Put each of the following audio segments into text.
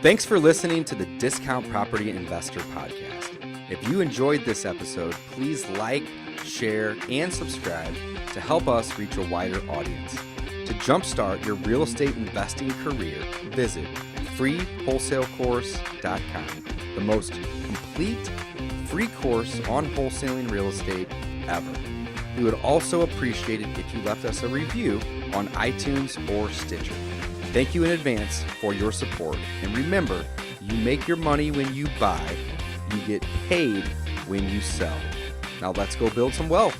Thanks for listening to the Discount Property Investor Podcast. If you enjoyed this episode, please like, share, and subscribe to help us reach a wider audience. To jumpstart your real estate investing career, visit freewholesalecourse.com, the most complete free course on wholesaling real estate ever. We would also appreciate it if you left us a review on iTunes or Stitcher. Thank you in advance for your support. And remember, you make your money when you buy, you get paid when you sell. Now let's go build some wealth.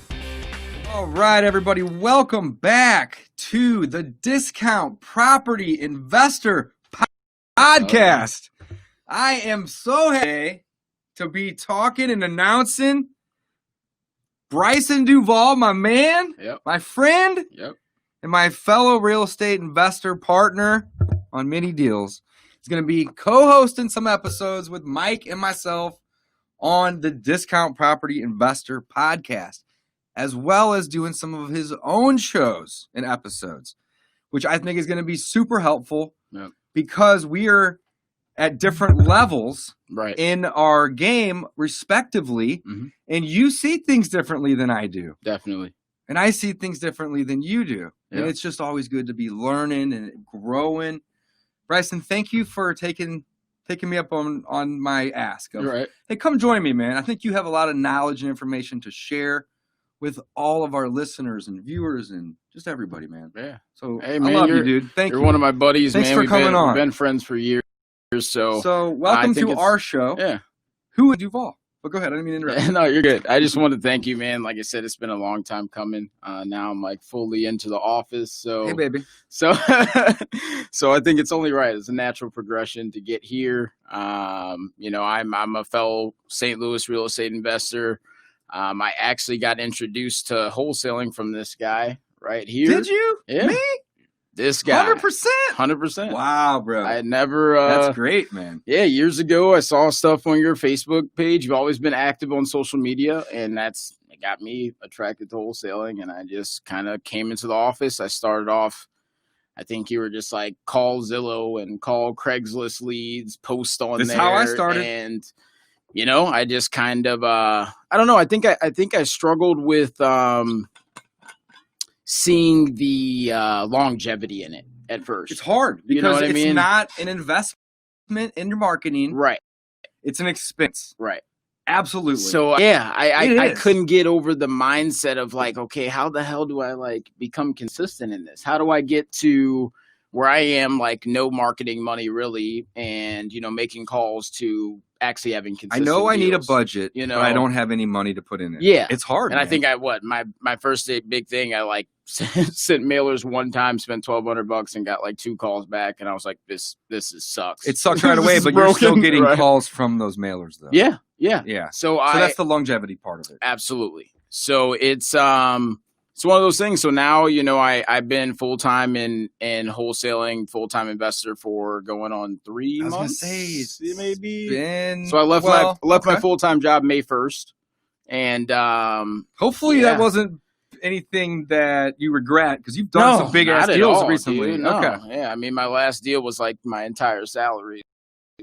All right, everybody, welcome back to the Discount Property Investor Podcast. I am so happy to be talking and announcing Brysan Duval, my man, my friend, and my fellow real estate investor partner on many deals. He's going to be co-hosting some episodes with Mike and myself on the Discount Property Investor Podcast, as well as doing some of his own shows and episodes, which I think is going to be super helpful because we are at different levels in our game, respectively, and you see things differently than I do. Definitely. And I see things differently than you do. And it's just always good to be learning and growing. Bryson, thank you for taking me up on my ask. You're right. Hey, come join me, man. I think you have a lot of knowledge and information to share with all of our listeners and viewers and just everybody, man. Yeah. So hey, man, I love you, dude. Thank you. You're one of my buddies, Thanks man. for coming on. We've been friends for years. So welcome to our show. Yeah. Who is Duval? But go ahead. I didn't mean to interrupt. No, you're good. I just wanted to thank you, man. Like I said, it's been a long time coming. Now I'm like fully into the office. So hey, baby. So I think it's only right. It's a natural progression to get here. I'm a fellow St. Louis real estate investor. I actually got introduced to wholesaling from this guy right here. Did you? Yeah. Me? This guy. 100%. Wow, bro. I had never. That's great, man. Yeah, years ago, I saw stuff on your Facebook page. You've always been active on social media, and it got me attracted to wholesaling. And I just kind of came into the office. I started off, I think you were just like call Zillow and call Craigslist leads, post on there. That's how I started. And I just kind of, I don't know. I think I struggled with seeing the longevity in it at first. It's hard because it's not an investment in your marketing. Right. It's an expense. Right. Absolutely. So I couldn't get over the mindset of like, okay, how the hell do I like become consistent in this? How do I get to where I am like no marketing money really and making calls to actually having consistent I need a deals, budget, but I don't have any money to put in it. Yeah. It's hard. And man. I think my first big thing, I like sent mailers one time, spent $1,200 and got like 2 calls back. And I was like, this sucks. It sucks right away, but you're still getting calls from those mailers though. Yeah. So that's the longevity part of it. Absolutely. So it's one of those things. So now, I've been full-time in wholesaling, full-time investor for going on 3 months. I was going to say, maybe. So I left my full-time job May 1st. And hopefully that wasn't anything that you regret because you've done some big-ass deals recently. Dude, no. Okay. Yeah, I mean, my last deal was like my entire salary.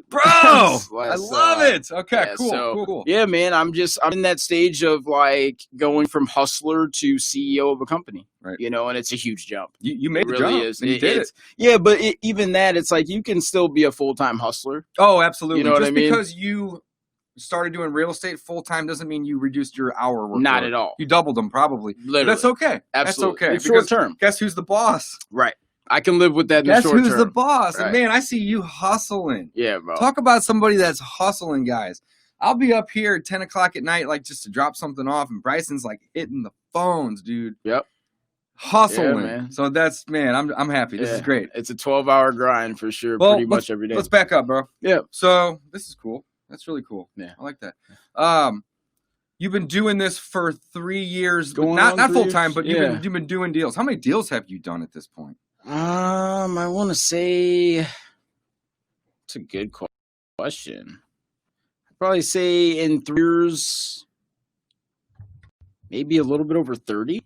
Bro, I love it. Okay, yeah, cool. Yeah, man, I'm in that stage of like going from hustler to CEO of a company, right? And it's a huge jump. You made the jump. You did it. Yeah, but even that, it's like you can still be a full-time hustler. Oh, absolutely. You know what I mean? Because you started doing real estate full-time doesn't mean you reduced your hour work. Not at all. You doubled them probably. Literally. That's okay. Absolutely. That's okay. It's short term. Guess who's the boss? Right. I can live with that in the short term. Guess who's the boss? Right. And man, I see you hustling. Yeah, bro. Talk about somebody that's hustling, guys. I'll be up here at 10 o'clock at night, like just to drop something off, and Bryson's like hitting the phones, dude. Yep. Hustling. Yeah, man. So that's, man, I'm happy. This is great. It's a 12-hour grind for sure, pretty much every day. Let's back up, bro. Yeah. So this is cool. That's really cool. Yeah. I like that. You've been doing this for 3 years, not full time, but you've been doing deals. How many deals have you done at this point? I want to say it's a good question. I'd probably say in 3 years, maybe a little bit over 30.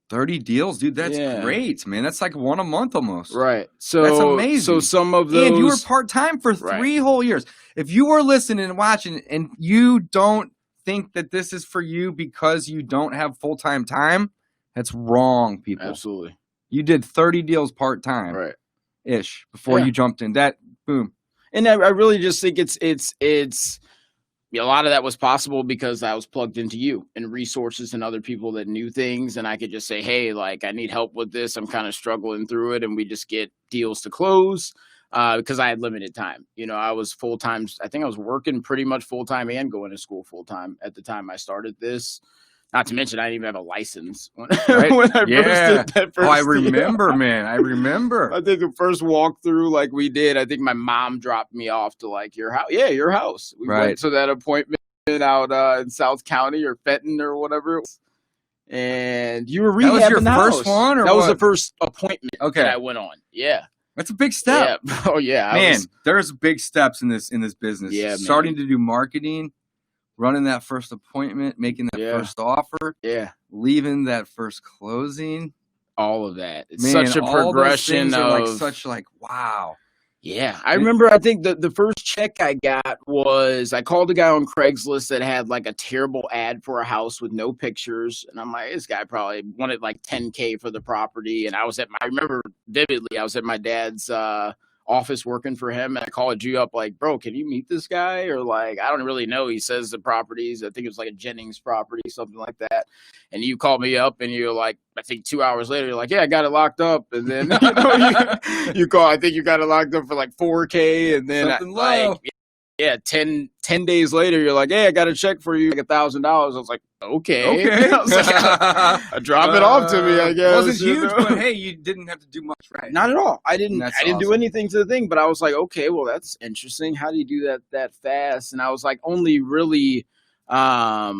30 deals, dude. That's great, man. That's like one a month almost. Right. So that's amazing. So some of those, and you were part-time for 3 whole years. If you were listening and watching and you don't think that this is for you because you don't have full-time time, that's wrong, people. Absolutely. You did 30 deals part-time. Right. Ish before you jumped in. That boom. And I really just think it's a lot of that was possible because I was plugged into you and resources and other people that knew things. And I could just say, hey, like, I need help with this. I'm kind of struggling through it. And we just get deals to close because I had limited time. You know, I was full-time. I think I was working pretty much full-time and going to school full-time at the time I started this. Not to mention, I didn't even have a license when I first did that first I remember, man. I remember. I think the first walkthrough, like we did, I think my mom dropped me off to like your house. Yeah, your house. We went to that appointment out in South County or Fenton or whatever it was. And you were rehabbing That was your the first house. one? Or that what? was the first appointment that I went on. Yeah. That's a big step. Yeah. Oh, yeah. Man, there's big steps in this business. Yeah, starting to do marketing, running that first appointment, making that first offer, leaving that first closing, all of that. It's such a progression of such like wow. Yeah, I remember. I think the first check I got was I called a guy on Craigslist that had like a terrible ad for a house with no pictures, and I'm like, this guy probably wanted like $10K for the property. And I remember vividly, I was at my dad's office working for him, and I called you up like, bro, can you meet this guy? Or like, I don't really know. He says the properties, I think it was like a Jennings property, something like that. And you called me up and you're like, I think 2 hours later, you're like, yeah, I got it locked up. And then you call, I think you got it locked up for like $4K. And then like, 10 days later, you're like, hey, I got a check for you, like $1,000. I was like, okay. I was like, drop it off to me, I guess. It wasn't huge, but hey, you didn't have to do much, right? Not at all. I didn't do anything to the thing, but I was like, okay, well, that's interesting. How do you do that fast? And I was like, only really, a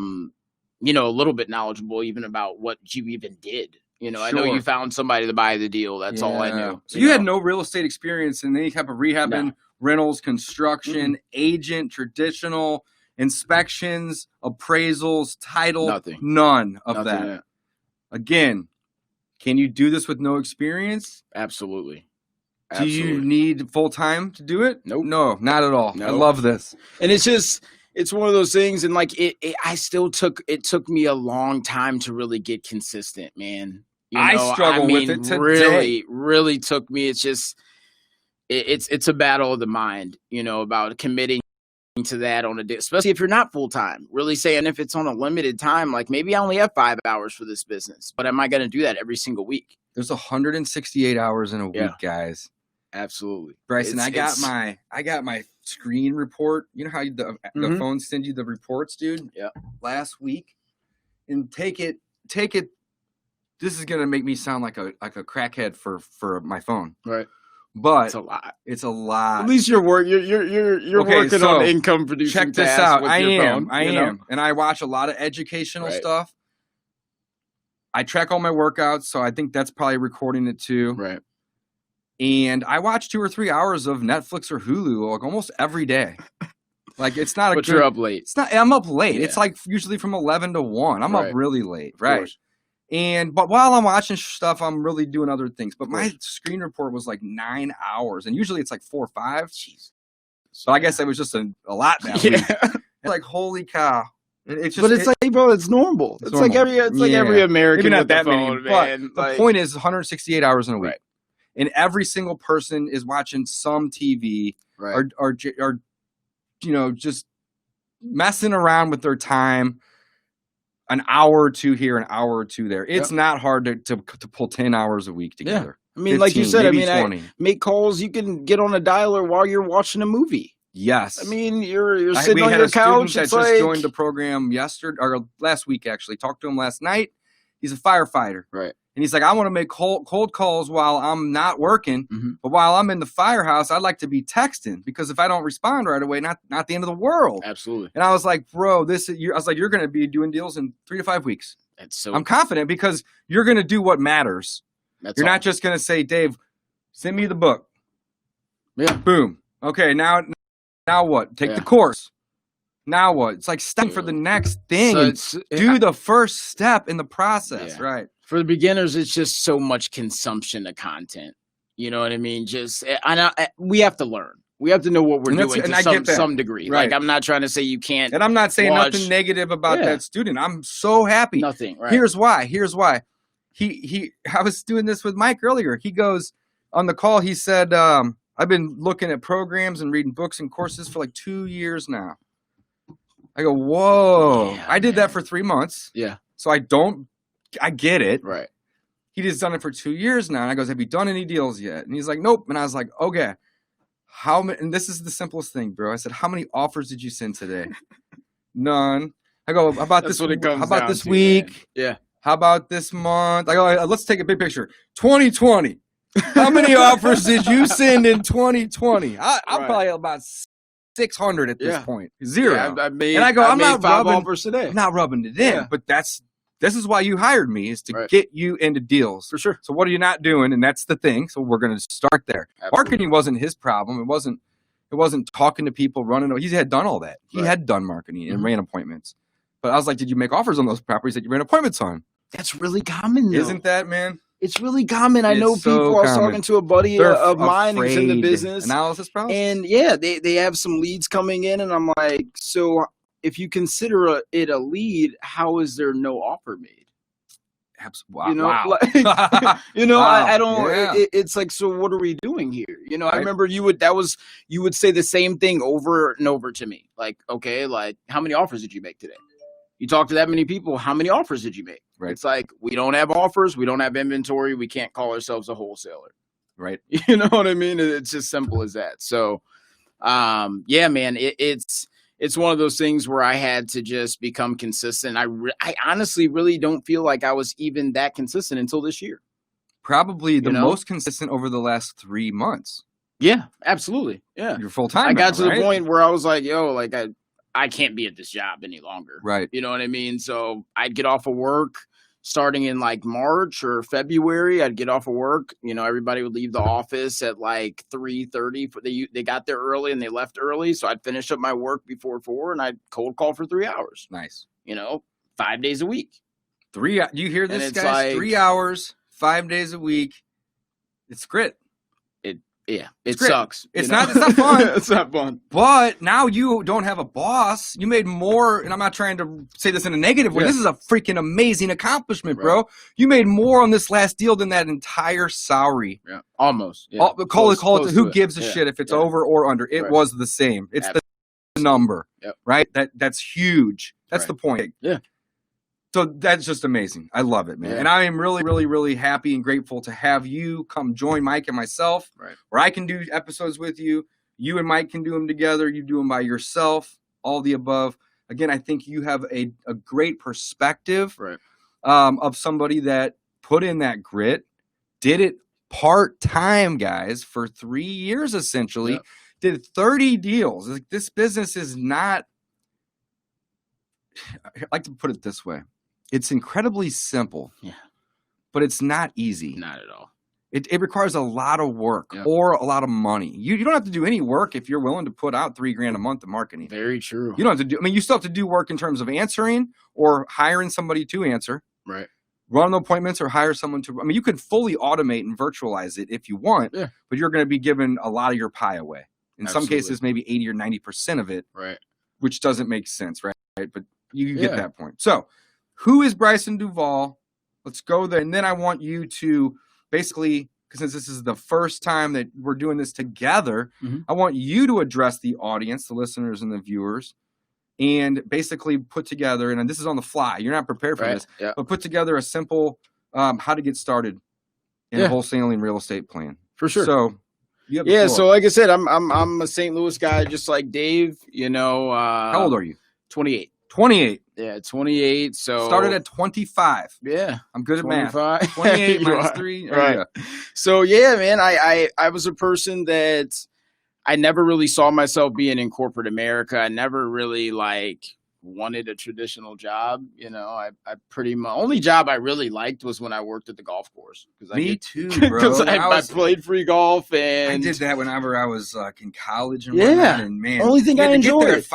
little bit knowledgeable even about what you even did. You know, I know you found somebody to buy the deal. That's all I knew. So you had no real estate experience in any type of rehabbing, rentals, construction, agent, traditional, inspections, appraisals, title, none of that. Again, can you do this with no experience? Absolutely. Do you need full time to do it? Nope. No, not at all. I love this. And it's one of those things. And like, it took me a long time to really get consistent, man. I struggle with it today. Really took me. It's just, it's a battle of the mind, about committing to that on a day, especially if you're not full time. Really saying if it's on a limited time, like maybe I only have 5 hours for this business, but am I going to do that every single week? There's 168 hours in a week, guys. Absolutely, Bryson. I got my screen report. You know how the phones send you the reports, dude? Yeah. Last week, and take it. This is gonna make me sound like a crackhead for my phone, right? But it's a lot. At least you're working on income producing. Check this out. I am, and I watch a lot of educational stuff. I track all my workouts, so I think that's probably recording it too. Right. And I watch 2 or 3 hours of Netflix or Hulu like almost every day. Like it's not but you're up late. It's not. I'm up late. Yeah. It's like usually from 11 to 1. I'm up really late. Right. But while I'm watching stuff, I'm really doing other things. But my screen report was like 9 hours, and usually it's like 4 or 5. Jeez. So I guess it was just a lot that week. Like holy cow. It's like, bro, it's normal. It's normal. like every American. Maybe not with that the phone, many, man. But the point is 168 hours in a week. Right. And every single person is watching some TV or just messing around with their time. An hour or two here, an hour or two there. It's not hard to pull 10 hours a week together. Yeah. I mean, 15, like you said, I make calls. You can get on a dialer while you're watching a movie. Yes. I mean, you're sitting on your couch. That just joined the program yesterday or last week, actually. Talked to him last night. He's a firefighter. Right. And he's like, I want to make cold calls while I'm not working. Mm-hmm. But while I'm in the firehouse, I'd like to be texting because if I don't respond right away, not the end of the world. Absolutely. And I was like, bro, you're going to be doing deals in 3 to 5 weeks. I'm confident because you're going to do what matters. You're not just going to say, Dave, send me the book. Yeah. Boom. Okay. Now what? Take the course. Now what? It's like step for the next thing. Do the first step in the process, right? For the beginners, it's just so much consumption of content. You know what I mean? Just we have to learn. We have to know what we're doing to some degree. Right. Like, I'm not trying to say you can't. And I'm not saying nothing negative about that student. I'm so happy. Nothing. Right. Here's why. I was doing this with Mike earlier. He goes on the call. He said, I've been looking at programs and reading books and courses for like 2 years now. I go, whoa. Yeah, I did that for 3 months. Yeah. So I get it. Right. He just done it for 2 years now. And I goes, have you done any deals yet? And he's like, nope. And I was like, okay. How many? And this is the simplest thing, bro. I said, how many offers did you send today? None. I go, how about this week? Man. Yeah. How about this month? I go, let's take a big picture. 2020. How many offers did you send in 2020? I'm probably about 600 at this point. Zero. Yeah, I'm not rubbing it in, but this is why you hired me, is to get you into deals. For sure. So what are you not doing? And that's the thing. So we're going to start there. Absolutely. Marketing wasn't his problem. It wasn't talking to people, running. He had done all that. He had done marketing and ran appointments. But I was like, did you make offers on those properties that you ran appointments on? That's really common, though. Isn't that, man? It's really common. I know people. I was talking to a buddy of mine who's in the business. Analysis process. And yeah, they have some leads coming in, and I'm like, so if you consider it a lead, how is there no offer made? Wow. You know, wow. Like, you know, wow. I don't. Yeah. It's like, so what are we doing here? You know, I remember you would say the same thing over and over to me. Like, okay, like, how many offers did you make today? You talk to that many people. How many offers did you make? Right. It's like, we don't have offers. We don't have inventory. We can't call ourselves a wholesaler. Right. You know what I mean? It's just simple as that. So, yeah, man, it's one of those things where I had to just become consistent. I honestly really don't feel like I was even that consistent until this year. Probably the most consistent over the last 3 months. Yeah, absolutely. Yeah. You're full time. I got to the point where I was like, yo, like I can't be at this job any longer. Right. You know what I mean? So I'd get off of work starting in like March or February. I'd get off of work. You know, everybody would leave the office at like 3:30. They got there early and they left early. So I'd finish up my work before 4 and I'd cold call for 3 hours. Nice. You know, 5 days a week. You hear this, guys? Like, 3 hours, 5 days a week. It's grit. It sucks. It's not fun. It's not fun. But now you don't have a boss. You made more, and I'm not trying to say this in a negative way. This is a freaking amazing accomplishment, bro. You made more on this last deal than that entire salary. Yeah, almost. Yeah. Call it. Who gives a shit if it's over or under? It was the same. It's the number, right? That's huge. That's the point. Yeah. So that's just amazing. I love it, man. And I am really, really, really happy and grateful to have you come join Mike and myself, where I can do episodes with you. You and Mike can do them together. You do them by yourself, all the above. Again, I think you have a great perspective of somebody that put in that grit, did it part-time, guys, for 3 years, essentially, did 30 deals. Like, this business is not, I like to put it this way. It's incredibly simple, but it's not easy. Not at all. It requires a lot of work or a lot of money. You don't have to do any work if you're willing to put out $3,000 a month of marketing. Very true. You don't have to do. I mean, you still have to do work in terms of answering or hiring somebody to answer. Right. Run appointments or hire someone to. I mean, you could fully automate and virtualize it if you want, but you're going to be given a lot of your pie away. In some cases, maybe 80 or 90% of it. Right. Which doesn't make sense, right? But you get that point. So, who is Brysan Duval? Let's go there. And then I want you to basically, because since this is the first time that we're doing this together, I want you to address the audience, the listeners and the viewers, and basically put together, and this is on the fly, you're not prepared for this, but put together a simple how to get started in a wholesaling real estate plan. For sure. So, so like I said, I'm a St. Louis guy, just like Dave. You know, how old are you? 28. 28. Yeah, 28. So started at 25. Yeah, I'm good at 25. math. 28 minus 3. Right. So yeah, man, I was a person that I never really saw myself being in corporate America. I never really wanted a traditional job. You know, I pretty much only job I really liked was when I worked at the golf course. Me too, bro. Because I played free golf, and I did that whenever I was in college and whatnot, and man, only thing I enjoyed.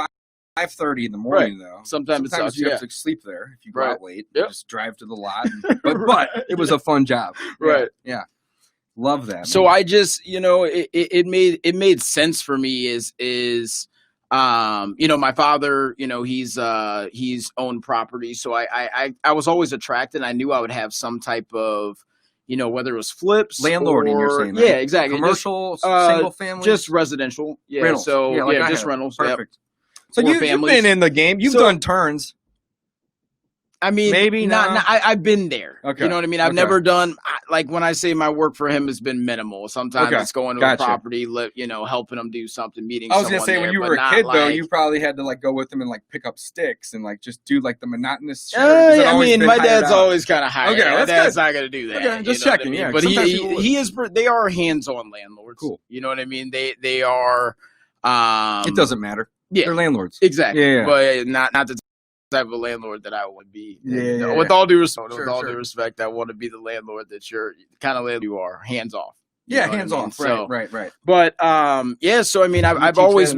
5:30 in the morning, though. Sometimes it sucks, you have to sleep there if you go out late. Yep. You just drive to the lot. But it was a fun job. Right. Yeah. Love that. So man. I just, it made sense for me is my father, he's owned property. So I was always attracted. I knew I would have some type of, whether it was flips, landlording, you're saying, yeah, exactly. Commercial, single family, just residential. Yeah. Rentals. So Yeah, just rentals. Perfect. Yep. So you've been in the game. You've done turns. I mean, maybe not. I've been there. Okay. You know what I mean? I've never done, like when I say my work for him has been minimal. Sometimes it's going to a property, helping him do something, meeting someone. I was going to say, when you were a kid, though, you probably had to like go with him and like pick up sticks and like just do like the monotonous shit. I mean, my dad's always kind of hired. Okay, my dad's not going to do that. Okay, just checking. Yeah, but he is. They are hands-on landlords. Cool. You know what I mean? They are. It doesn't matter. Yeah, they're landlords. Exactly. Yeah. But not the type of landlord that I would be. With all due respect, I want to be the landlord that you're kind of landlord you are, hands off. Yeah, hands off. Right. But so I mean, I've always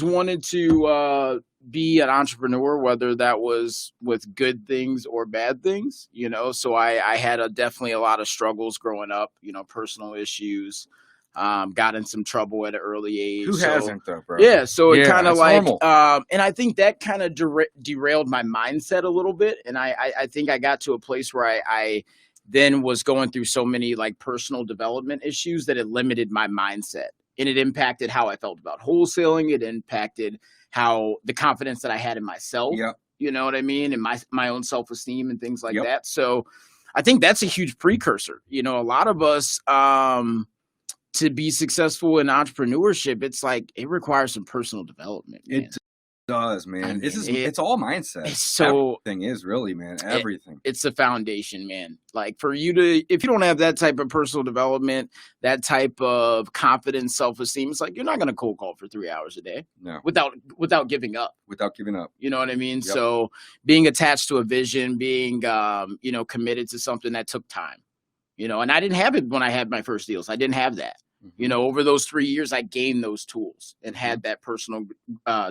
wanted to be an entrepreneur, whether that was with good things or bad things, So I had definitely a lot of struggles growing up, personal issues. Got in some trouble at an early age. Who hasn't though, bro? Yeah, so it kind of like, normal. and I think that kind of derailed my mindset a little bit. And I think I got to a place where I then was going through so many like personal development issues that it limited my mindset, and it impacted how I felt about wholesaling. It impacted how the confidence that I had in myself. Yep. You know what I mean, and my own self-esteem and things like that. So I think that's a huge precursor. A lot of us. To be successful in entrepreneurship, it's like it requires some personal development. Man. It does, man. It's all mindset. Everything is really, man. Everything. It's the foundation, man. Like for you to, if you don't have that type of personal development, that type of confidence, self-esteem, it's like you're not going to cold call for 3 hours a day. No. Without giving up. Without giving up. You know what I mean? Yep. So being attached to a vision, being committed to something that took time. And I didn't have it when I had my first deals. I didn't have that. Mm-hmm. Over those 3 years, I gained those tools and had that personal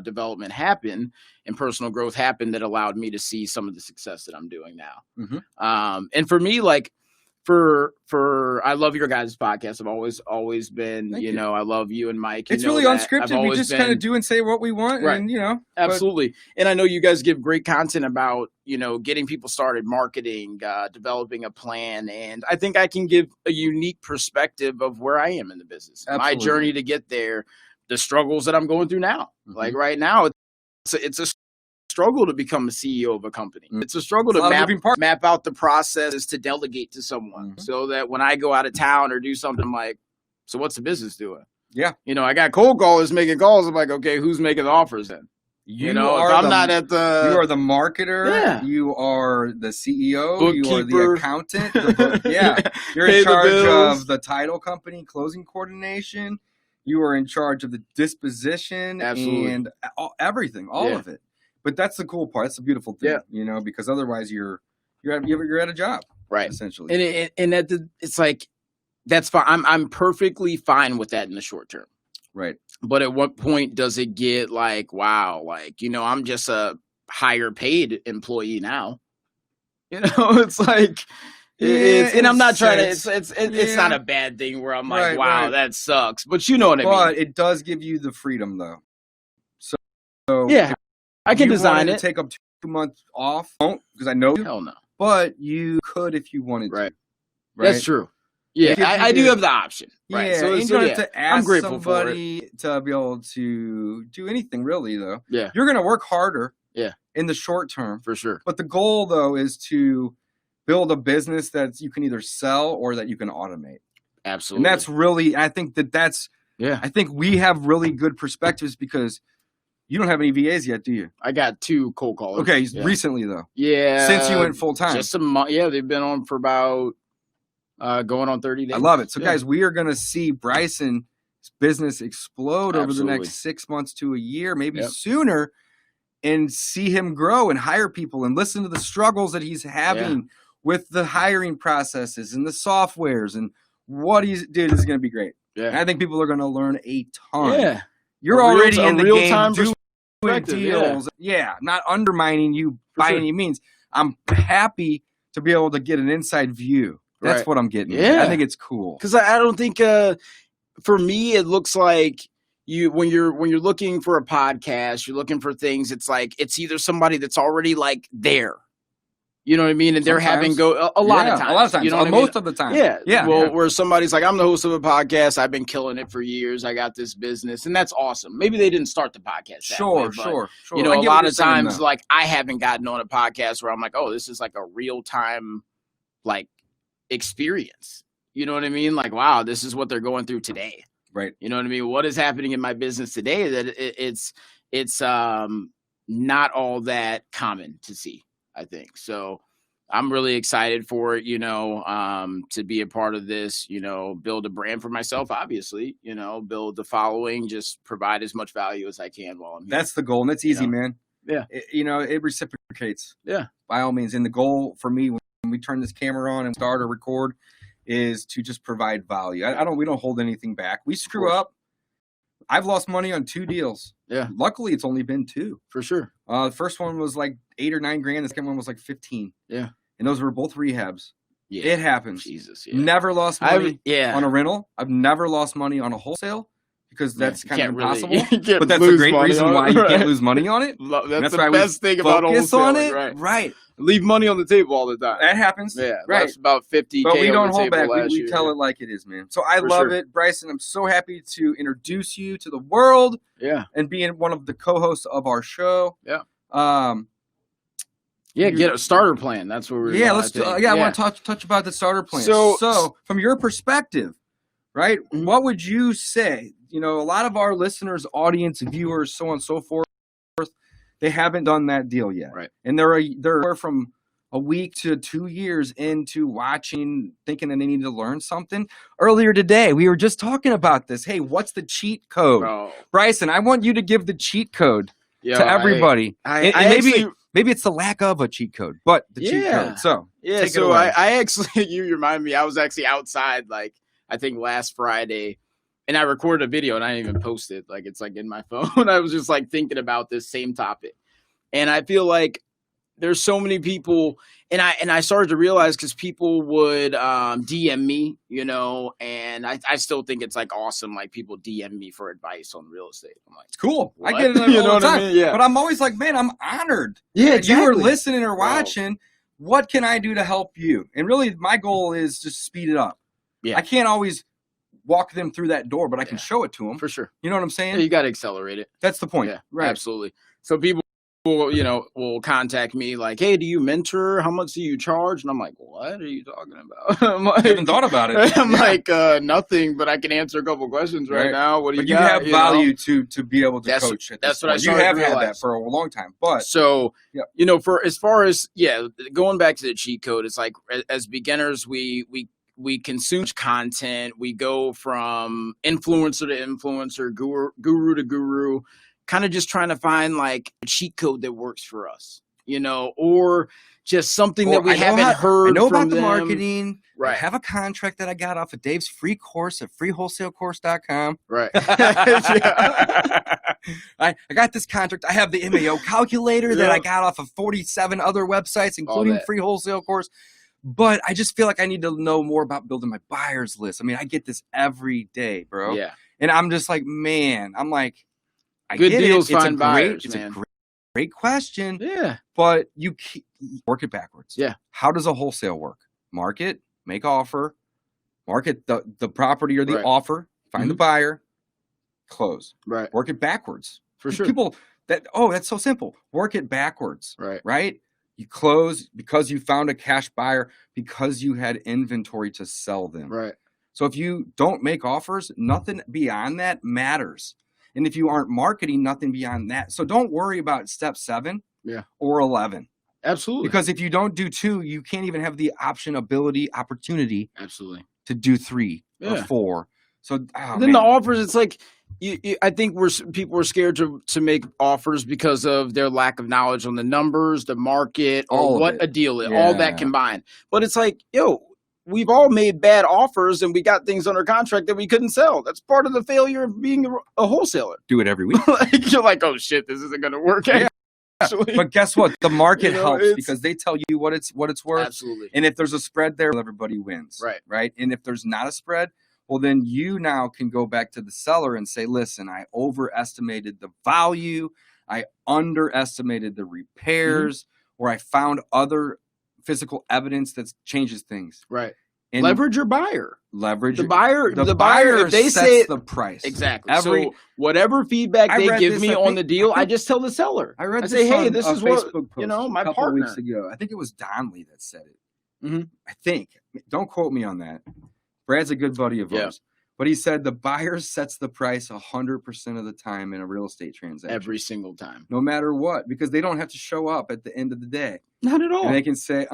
development happen and personal growth happen that allowed me to see some of the success that I'm doing now. Mm-hmm. And for me, like for I love your guys' podcast. I've always been, I love you and Mike. It's really unscripted. We just kind of do and say what we want. Right. And, absolutely. And I know you guys give great content about, getting people started, marketing, developing a plan. And I think I can give a unique perspective of where I am in the business, my journey to get there, the struggles that I'm going through now. Mm-hmm. Like right now, it's a struggle to become a CEO of a company. It's a struggle to map out the processes to delegate to someone so that when I go out of town or do something, I'm like, so what's the business doing? Yeah. I got cold callers making calls. I'm like, okay, who's making the offers then? You are the marketer. Yeah. You are the CEO. Bookkeeper. You are the accountant. You're in charge of the title company, closing coordination. You are in charge of the disposition and everything, all of it. But that's the cool part. That's the beautiful thing, because otherwise you're at a job, right? Essentially, and it's like that's fine. I'm perfectly fine with that in the short term, right? But at what point does it get like, wow, like I'm just a higher paid employee now? It's like and I'm not trying to. It's not a bad thing where I'm like, wow, that sucks. But you know what I mean. But it does give you the freedom, though. So yeah. I can design it. Take up 2 months off, because I know. Hell no. But you could if you wanted to. Right. That's true. Yeah, I do have the option. Right. Yeah. So you don't have to ask somebody to be able to do anything really, though. Yeah. You're gonna work harder. Yeah. In the short term, for sure. But the goal, though, is to build a business that you can either sell or that you can automate. Absolutely. And that's really, I think that's. Yeah. I think we have really good perspectives because. You don't have any VAs yet, do you? I got 2 cold callers. Okay, recently though. Yeah. Since you went full time. Just a month. Yeah, they've been on for about going on 30 days. I love it. So guys, we are going to see Bryson's business explode over the next 6 months to a year, maybe sooner, and see him grow and hire people and listen to the struggles that he's having with the hiring processes and the softwares and what he's doing is going to be great. Yeah. And I think people are going to learn a ton. Yeah. You're already in the game. deals. Yeah, not undermining you by any means. I'm happy to be able to get an inside view. That's what I'm getting. Yeah, I think it's cool because I don't think for me it looks like when you're looking for a podcast, you're looking for things. It's like it's either somebody that's already like there. You know what I mean? And they're having a lot of times. You know, most of the time. Yeah. Well, where somebody's like, I'm the host of a podcast. I've been killing it for years. I got this business, and that's awesome. Maybe they didn't start the podcast. Sure. You know, a lot of times, like I haven't gotten on a podcast where I'm like, oh, this is like a real time, like experience. You know what I mean? Like, wow, this is what they're going through today. Right. You know what I mean? What is happening in my business today that it's not all that common to see. I think so. I'm really excited for it, you know, to be a part of this, you know, build a brand for myself, obviously, you know, build the following, just provide as much value as I can while I'm here. That's the goal. And that's easy, man. Yeah. It reciprocates. Yeah. By all means. And the goal for me when we turn this camera on and start or record is to just provide value. We don't hold anything back. We screw up. I've lost money on 2 deals. Yeah. Luckily, it's only been 2. For sure. The first one was like 8 or 9 grand. The second one was like 15. Yeah. And those were both rehabs. Yeah. It happens. Jesus. Yeah. Never lost money on a rental. I've never lost money on a wholesale because that's kind of impossible. Really, but that's a great reason why you can't lose money on it. That's the best thing about wholesaling. Right. Leave money on the table all the time. That happens. Yeah. Right. That's about 50K. But we don't hold back. We tell it like it is, man. So I love it. Bryson, I'm so happy to introduce you to the world. Yeah. And being one of the co-hosts of our show. Yeah. Get a starter plan. That's what we're I want to touch about the starter plan. So from your perspective, right, what would you say? You know, a lot of our listeners, audience, viewers, so on and so forth, they haven't done that deal yet. Right. And they're from a week to 2 years into watching, thinking that they need to learn something. Earlier today, we were just talking about this. Hey, what's the cheat code? Bro. Bryson, I want you to give the cheat code to everybody. Maybe it's the lack of a cheat code, but the cheat code. So I actually, you remind me, I was actually outside, like I think last Friday, and I recorded a video and I didn't even post it. Like it's like in my phone. I was just like thinking about this same topic, and I feel like there's so many people, and I started to realize because people would DM me, you know, and I still think it's like awesome. Like people DM me for advice on real estate. I'm like, it's cool. What? I get it all the time. I mean? Yeah. But I'm always like, man, I'm honored. Yeah, exactly. You were listening or watching. What can I do to help you? And really, my goal is just speed it up. Yeah, I can't always walk them through that door, but I can show it to them for sure. You know what I'm saying? Yeah, you got to accelerate it. That's the point. Yeah, right. Absolutely. So people, you know, will contact me like, hey, do you mentor? How much do you charge? And I'm like, what are you talking about? I'm like, I haven't thought about it. I'm like, nothing, but I can answer a couple questions right now. What do you got? You have value to be able to coach. That's what I started. You have had that for a long time. But so, you know, for as far as going back to the cheat code, it's like as beginners, we consume content. We go from influencer to influencer, guru to guru, kind of just trying to find like a cheat code that works for us, you know, or just something that we haven't heard. I know from about the them. Marketing. Right. I have a contract that I got off of Dave's free course at freewholesalecourse.com. Right. I got this contract. I have the MAO calculator that I got off of 47 other websites, including Free Wholesale Course. But I just feel like I need to know more about building my buyers list. I mean, I get this every day, bro. Yeah. And I'm just like, man, I'm like, good deals find buyers, man. It's a great question. Yeah. But you work it backwards. Yeah. How does a wholesale work? Market, make offer, market the property or the offer, find the buyer, close. Right. Work it backwards. For sure. People that's so simple. Work it backwards. Right. Right? You close because you found a cash buyer, because you had inventory to sell them. Right. So if you don't make offers, nothing beyond that matters. And if you aren't marketing, nothing beyond that. So don't worry about step 7 or 11. Absolutely. Because if you don't do 2, you can't even have the opportunity absolutely to do 3 or 4. So then the offers, it's like I think people are scared to make offers because of their lack of knowledge on the numbers, the market, or what a deal is, all that combined. But it's like, we've all made bad offers and we got things under contract that we couldn't sell. That's part of the failure of being a wholesaler. Do it every week. Like, you're like, oh shit, this isn't going to work. Yeah. Actually. But guess what? The market You know, helps it's- because they tell you what it's worth. Absolutely. And if there's a spread there, everybody wins. Right. Right. And if there's not a spread, well, then you now can go back to the seller and say, listen, I overestimated the value. I underestimated the repairs, or I found other physical evidence that changes things. Right. And leverage your buyer. Leverage The buyer. The buyer. buyer If they sets say the price. exactly. Every, so whatever feedback I they read give this, me I on think- the deal, I think- I just tell the seller. I read I this say, hey, on this a is what Facebook post my a couple partner. weeks ago. I think it was Donnelly that said it. Mm-hmm. I think. Don't quote me on that. Brad's a good buddy of ours. But he said the buyer sets the price 100% of the time in a real estate transaction. Every single time. No matter what, because they don't have to show up at the end of the day. Not at all. And they can say,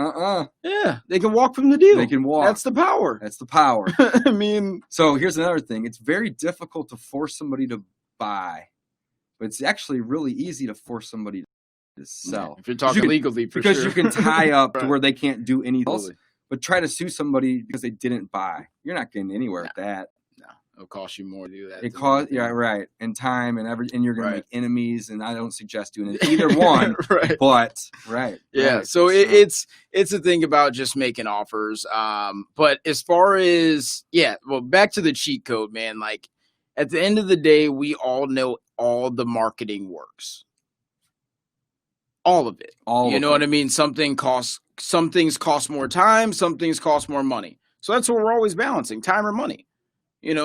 Yeah, they can walk from the deal. They can walk. That's the power. That's the power. I mean, so here's another thing. It's very difficult to force somebody to buy, but it's actually really easy to force somebody to sell. If you're talking legally, for because sure. you can tie up to Right. where they can't do anything else. Totally. But try to sue somebody because they didn't buy. You're not getting anywhere with that. No, it'll cost you more to do that. It costs, yeah, right, and time and and you're gonna Right. make enemies. And I don't suggest doing it either one. Right. But right, Yeah. right. So it's a thing about just making offers. But as far as well, back to the cheat code, man. Like at the end of the day, we all know all the marketing works. All of it. You know what I mean? Some things cost more time, some things cost more money. So that's what we're always balancing, time or money.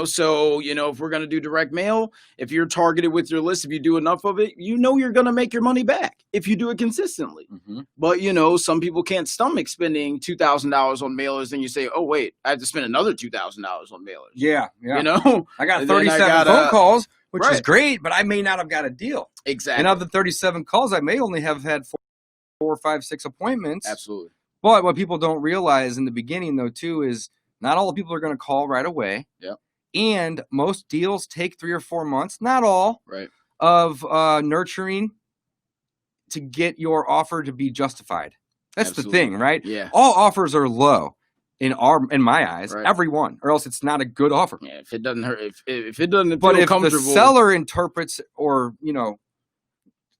So, if we're going to do direct mail, if you're targeted with your list, if you do enough of it, you're going to make your money back if you do it consistently. Mm-hmm. But, some people can't stomach spending $2,000 on mailers. And you say, oh, wait, I have to spend another $2,000 on mailers. Yeah. I got And then 37 phone calls, which is Right. great, but I may not have got a deal. Exactly. And of the 37 calls, I may only have had 4, 5, 6 appointments. Absolutely. But what people don't realize in the beginning, though, too, is not all the people are going to call right away. Yeah. And most deals take 3 or 4 months, not all, Right. of nurturing to get your offer to be justified. That's Absolutely. the thing, right? Yeah. All offers are low in my eyes, Right. every one, or else it's not a good offer. Yeah. If it doesn't hurt, if it doesn't But feel if the comfortable. seller interprets or,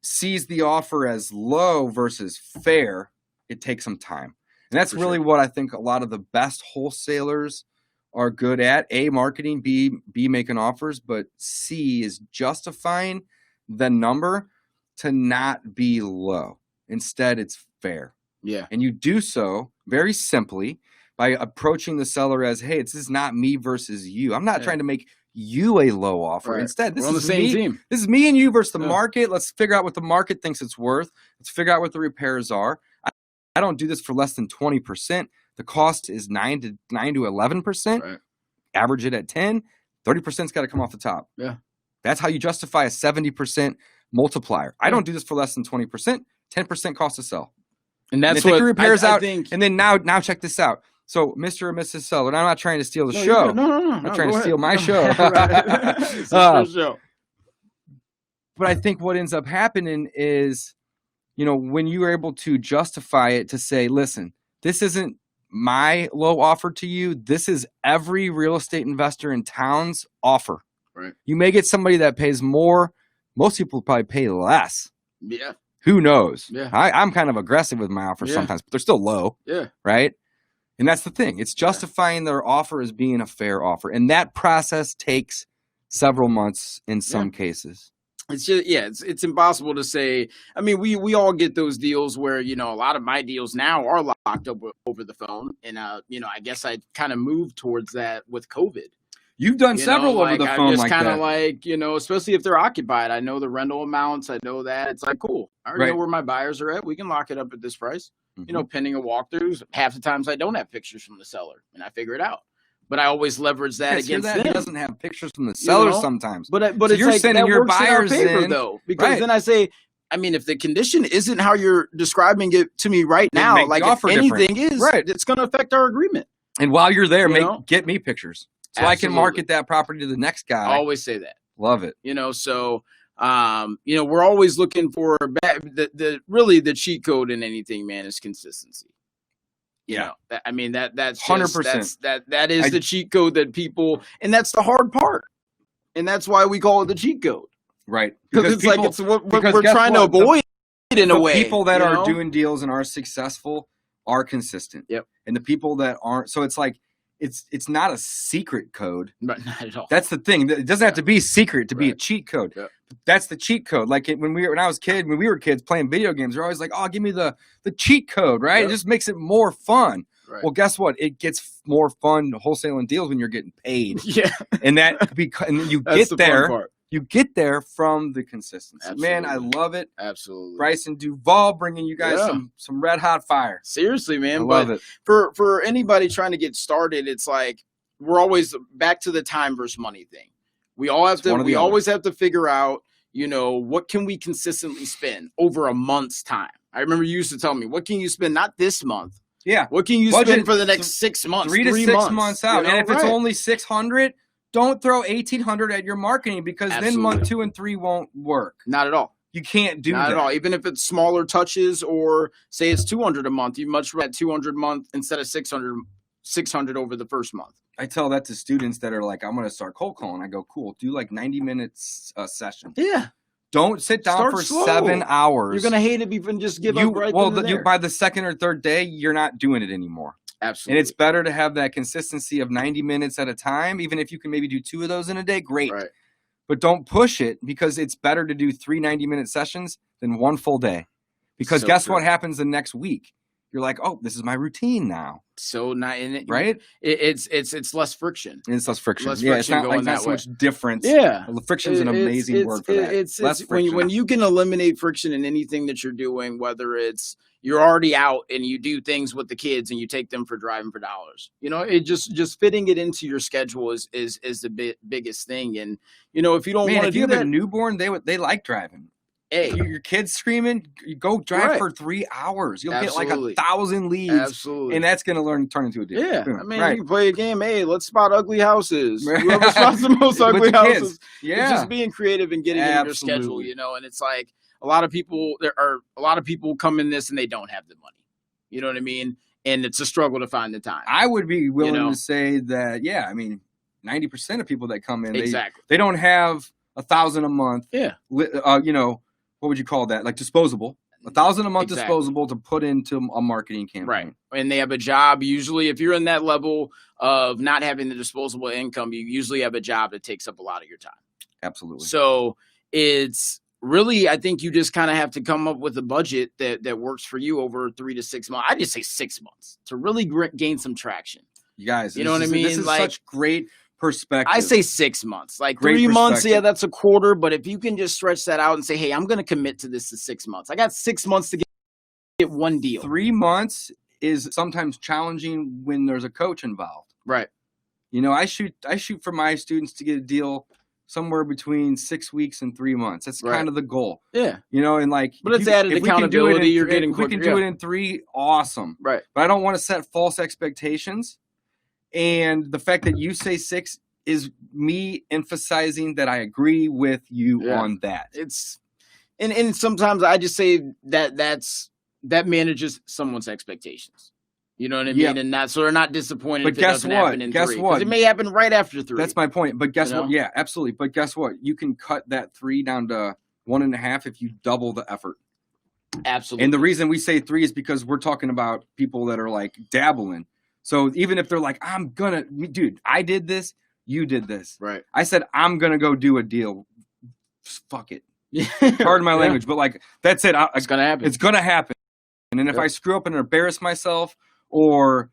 sees the offer as low versus fair, it takes some time. And that's For really sure. what I think a lot of the best wholesalers are good at. A, marketing, B, making offers, but C is justifying the number to not be low. Instead, it's fair. Yeah. And you do so very simply by approaching the seller as, hey, this is not me versus you. I'm not trying to make you a low offer. Right. Instead, this We're on is the same me. team. This is me and you versus the Yeah. market. Let's figure out what the market thinks it's worth. Let's figure out what the repairs are. I don't do this for less than 20%. The cost is 9 to 11%. Right. Average it at 10. 30%'s got to come off the top. Yeah. That's how you justify a 70% multiplier. I don't do this for less than 20%. 10% cost to sell. And that's take what your repairs I out, think. And then now check this out. So, Mr. or Mrs. Seller, and I'm not trying to steal the No, show. you're good. No. I'm not trying go to steal ahead. my show. Right. It's your show. But I think what ends up happening is, when you are able to justify it to say, listen, this isn't my low offer to you. This is every real estate investor in town's offer. Right. You may get somebody that pays more. Most people probably pay less. Yeah. Who knows? Yeah. I'm kind of aggressive with my offers Yeah. sometimes, but they're still low. Yeah. Right. And that's the thing. It's justifying their offer as being a fair offer. And that process takes several months in some cases. It's just it's impossible to say. I mean, we all get those deals where a lot of my deals now are locked up over the phone, and I guess I kind of moved towards that with COVID. You've done several over the phone I'm just like kind that. of like especially if they're occupied. I know the rental amounts. I know that it's like cool. I already know where my buyers are at. We can lock it up at this price. Mm-hmm. Pending a walkthroughs. Half the times I don't have pictures from the seller, and I figure it out. But I always leverage that against them. He doesn't have pictures from the seller sometimes. But so it's you're like sending that your works in our buyers favor, in, though, because then I say, I mean, if the condition isn't how you're describing it to me right Then now, make like the if offer anything different. is, Right. it's going to affect our agreement. And while you're there, You get me pictures so I can market that property to the next guy. I always say that. Love it. So we're always looking for the cheat code in anything, man, is consistency. You Yeah. know, I mean, that's just, 100%. that is the cheat code that people, and that's the hard part. And that's why we call it the cheat code. Right. Because it's people, like, it's what because we're guess trying to what? avoid in a The way. people that you are know? doing deals and are successful are consistent. Yep. And the people that aren't, so it's like, it's not a secret code. But not at all. That's the thing. It doesn't have to be secret to be a cheat code. Yep. That's the cheat code. Like when I was a kid, when we were kids playing video games, we're always like, oh, give me the cheat code, right? Yep. It just makes it more fun. Right. Well, guess what? It gets more fun wholesaling deals when you're getting paid. Yeah. And that and you That's get the there. fun part. You get there from the consistency. Absolutely. Man, I love it. Absolutely. Brysan Duval bringing you guys some red hot fire. Seriously, man. I love it. For anybody trying to get started, it's like we're always back to the time versus money thing. We always have to figure out, you know, what can we consistently spend over a month's time. I remember you used to tell me, what can you spend not this month? Yeah. What can you spend for the next 6 months? 3 to 6 months out. You know? And if it's only 600, don't throw 1,800 at your marketing because then month 2 and 3 won't work. Not at all. You can't do that. Not at all. Even if it's smaller touches, or say it's 200 a month, you much rather 200 a month instead of 600 over the first month. I tell that to students that are like, I'm going to start cold calling. I go, cool. Do like 90 minutes a session. Yeah. Don't sit down Start for slow. 7 hours. You're going to hate it even just give up right then and there. By the second or third day, you're not doing it anymore. Absolutely. And it's better to have that consistency of 90 minutes at a time. Even if you can maybe do 2 of those in a day, great. Right. But don't push it, because it's better to do 3 90-minute sessions than 1 full day. Because guess what happens the next week? You're like, oh, this is my routine now. So not in it, right? It's less friction. It's less friction. Less yeah, friction it's not like that so way. much difference. Yeah, friction's an amazing word for that. It's less friction. when you can eliminate friction in anything that you're doing, whether it's you're already out and you do things with the kids and you take them for driving for dollars. You know, it just fitting it into your schedule is the biggest thing. And you know, if you don't want to do that, if you have a newborn, they like driving. Hey, your kid's screaming, you go drive for 3 hours. You'll get like 1,000 leads. Absolutely. And that's going to turn into a deal. Yeah. I mean, you can play a game. Hey, let's spot ugly houses. Whoever spots the most With ugly the houses. kids. Yeah. It's just being creative and getting it in your schedule, you know, and it's like a lot of people come in this and they don't have the money. You know what I mean? And it's a struggle to find the time. I would be willing to say that, yeah, I mean, 90% of people that come in, exactly. they don't have 1,000 a month. Yeah. You know, what would you call that? Like disposable. 1,000 a month disposable to put into a marketing campaign. Right. And they have a job. Usually, if you're in that level of not having the disposable income, you usually have a job that takes up a lot of your time. Absolutely. So it's really, I think you just kind of have to come up with a budget that works for you over 3 to 6 months. I just say 6 months to really gain some traction. You guys, you know what I mean? This is like, such great perspective. I say 6 months, like great 3 months. Yeah, that's a quarter. But if you can just stretch that out and say, hey, I'm going to commit to this to 6 months. I got 6 months to get one deal. 3 months is sometimes challenging when there's a coach involved. Right. You know, I shoot for my students to get a deal somewhere between 6 weeks and 3 months. That's kind of the goal. Yeah. You know, and like, but it's added accountability. You're getting quicker. We can do it in 3. Awesome. Right. But I don't want to set false expectations. And the fact that you say 6 is me emphasizing that I agree with you on that. It's and sometimes I just say that manages someone's expectations. You know what I mean? And not so they're not disappointed if it doesn't happen in 3. Guess what? It may happen right after 3. That's my point. But guess what? Yeah, absolutely. But guess what? You can cut that 3 down to 1.5 if you double the effort. Absolutely. And the reason we say 3 is because we're talking about people that are like dabbling. So even if they're like, dude, I did this, you did this. Right. I said, I'm going to go do a deal. Fuck it. Pardon my language, but like, that's it. It's going to happen. It's going to happen. And then if I screw up and embarrass myself or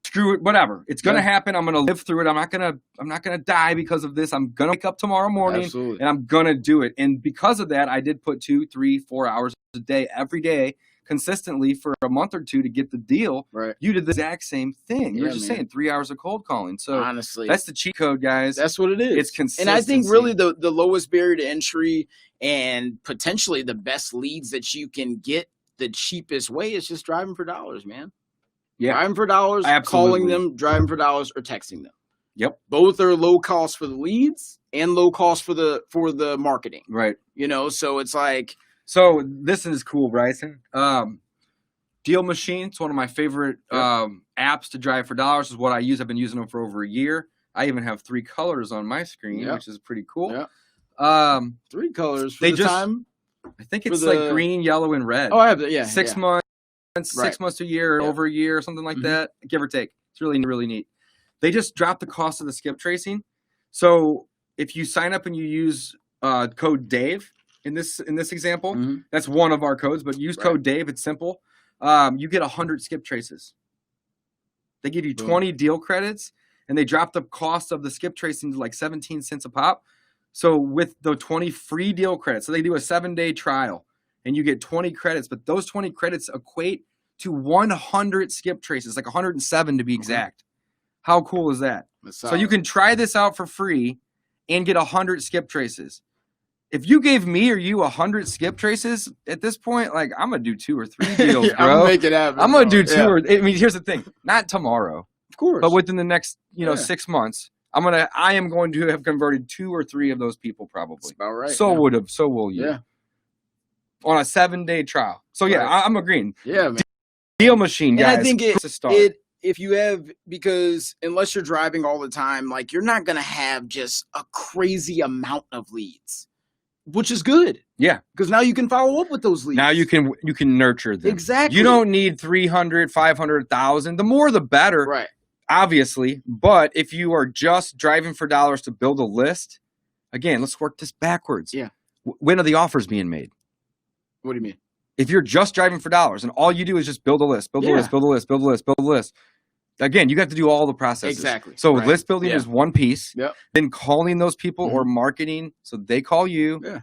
screw it, whatever, it's going to happen. I'm going to live through it. I'm not going to die because of this. I'm going to wake up tomorrow morning and I'm going to do it. And because of that, I did put 2, 3, 4 hours a day, every day, consistently for a month or 2 to get the deal. Right. You did the exact same thing. You're just saying 3 hours of cold calling. So honestly, that's the cheat code, guys. That's what it is. It's consistency. And I think really the lowest barrier to entry and potentially the best leads that you can get the cheapest way is just driving for dollars, man. Yeah. Driving for dollars, calling them, driving for dollars, or texting them. Yep. Both are low cost for the leads and low cost for the marketing. Right. You know, so it's like. So this is cool, Bryson. Do Deal Machine. It's one of my favorite apps to drive for dollars. Is what I use. I've been using them for over a year. I even have 3 colors on my screen, which is pretty cool. Yeah. 3 colors for time. I think it's like green, yellow, and red. Oh, I have that. Yeah. 6 months, 6 months to a year, over a year, or something like that, give or take. It's really, really neat. They just dropped the cost of the skip tracing. So if you sign up and you use code Dave in this example, that's one of our codes, but use code Dave. It's simple. You get 100 skip traces. They give you 20 deal credits, and they drop the cost of the skip tracing to like 17 cents a pop. So with the 20 free deal credits, so they do a 7-day trial, and you get 20 credits, but those 20 credits equate to 100 skip traces, like 107 to be exact. How cool is that? So you can try this out for free and get 100 skip traces. If you gave me or you 100 skip traces at this point, like I'm gonna do 2 or 3 deals, bro. I'm gonna make it happen. I'm gonna do 2 or I mean, here's the thing: not tomorrow, of course, but within the next 6 months, I am going to have converted 2 or 3 of those people probably. That's about right. So will you? Yeah. On a 7-day trial. So I'm agreeing. Yeah, man. Deal Machine, guys. And I think if you have, because unless you're driving all the time, like you're not gonna have just a crazy amount of leads, which is good. Yeah, because now you can follow up with those leads. Now you can nurture them. Exactly. You don't need 300, 500,000. The more, the better. Right. Obviously, but if you are just driving for dollars to build a list, again, let's work this backwards. Yeah. When are the offers being made? What do you mean? If you're just driving for dollars and all you do is just build a list, build a list, build a list, build a list, build a list. Again, you have to do all the processes. Exactly. So list building is one piece. Yep. Then calling those people or marketing so they call you. Yeah.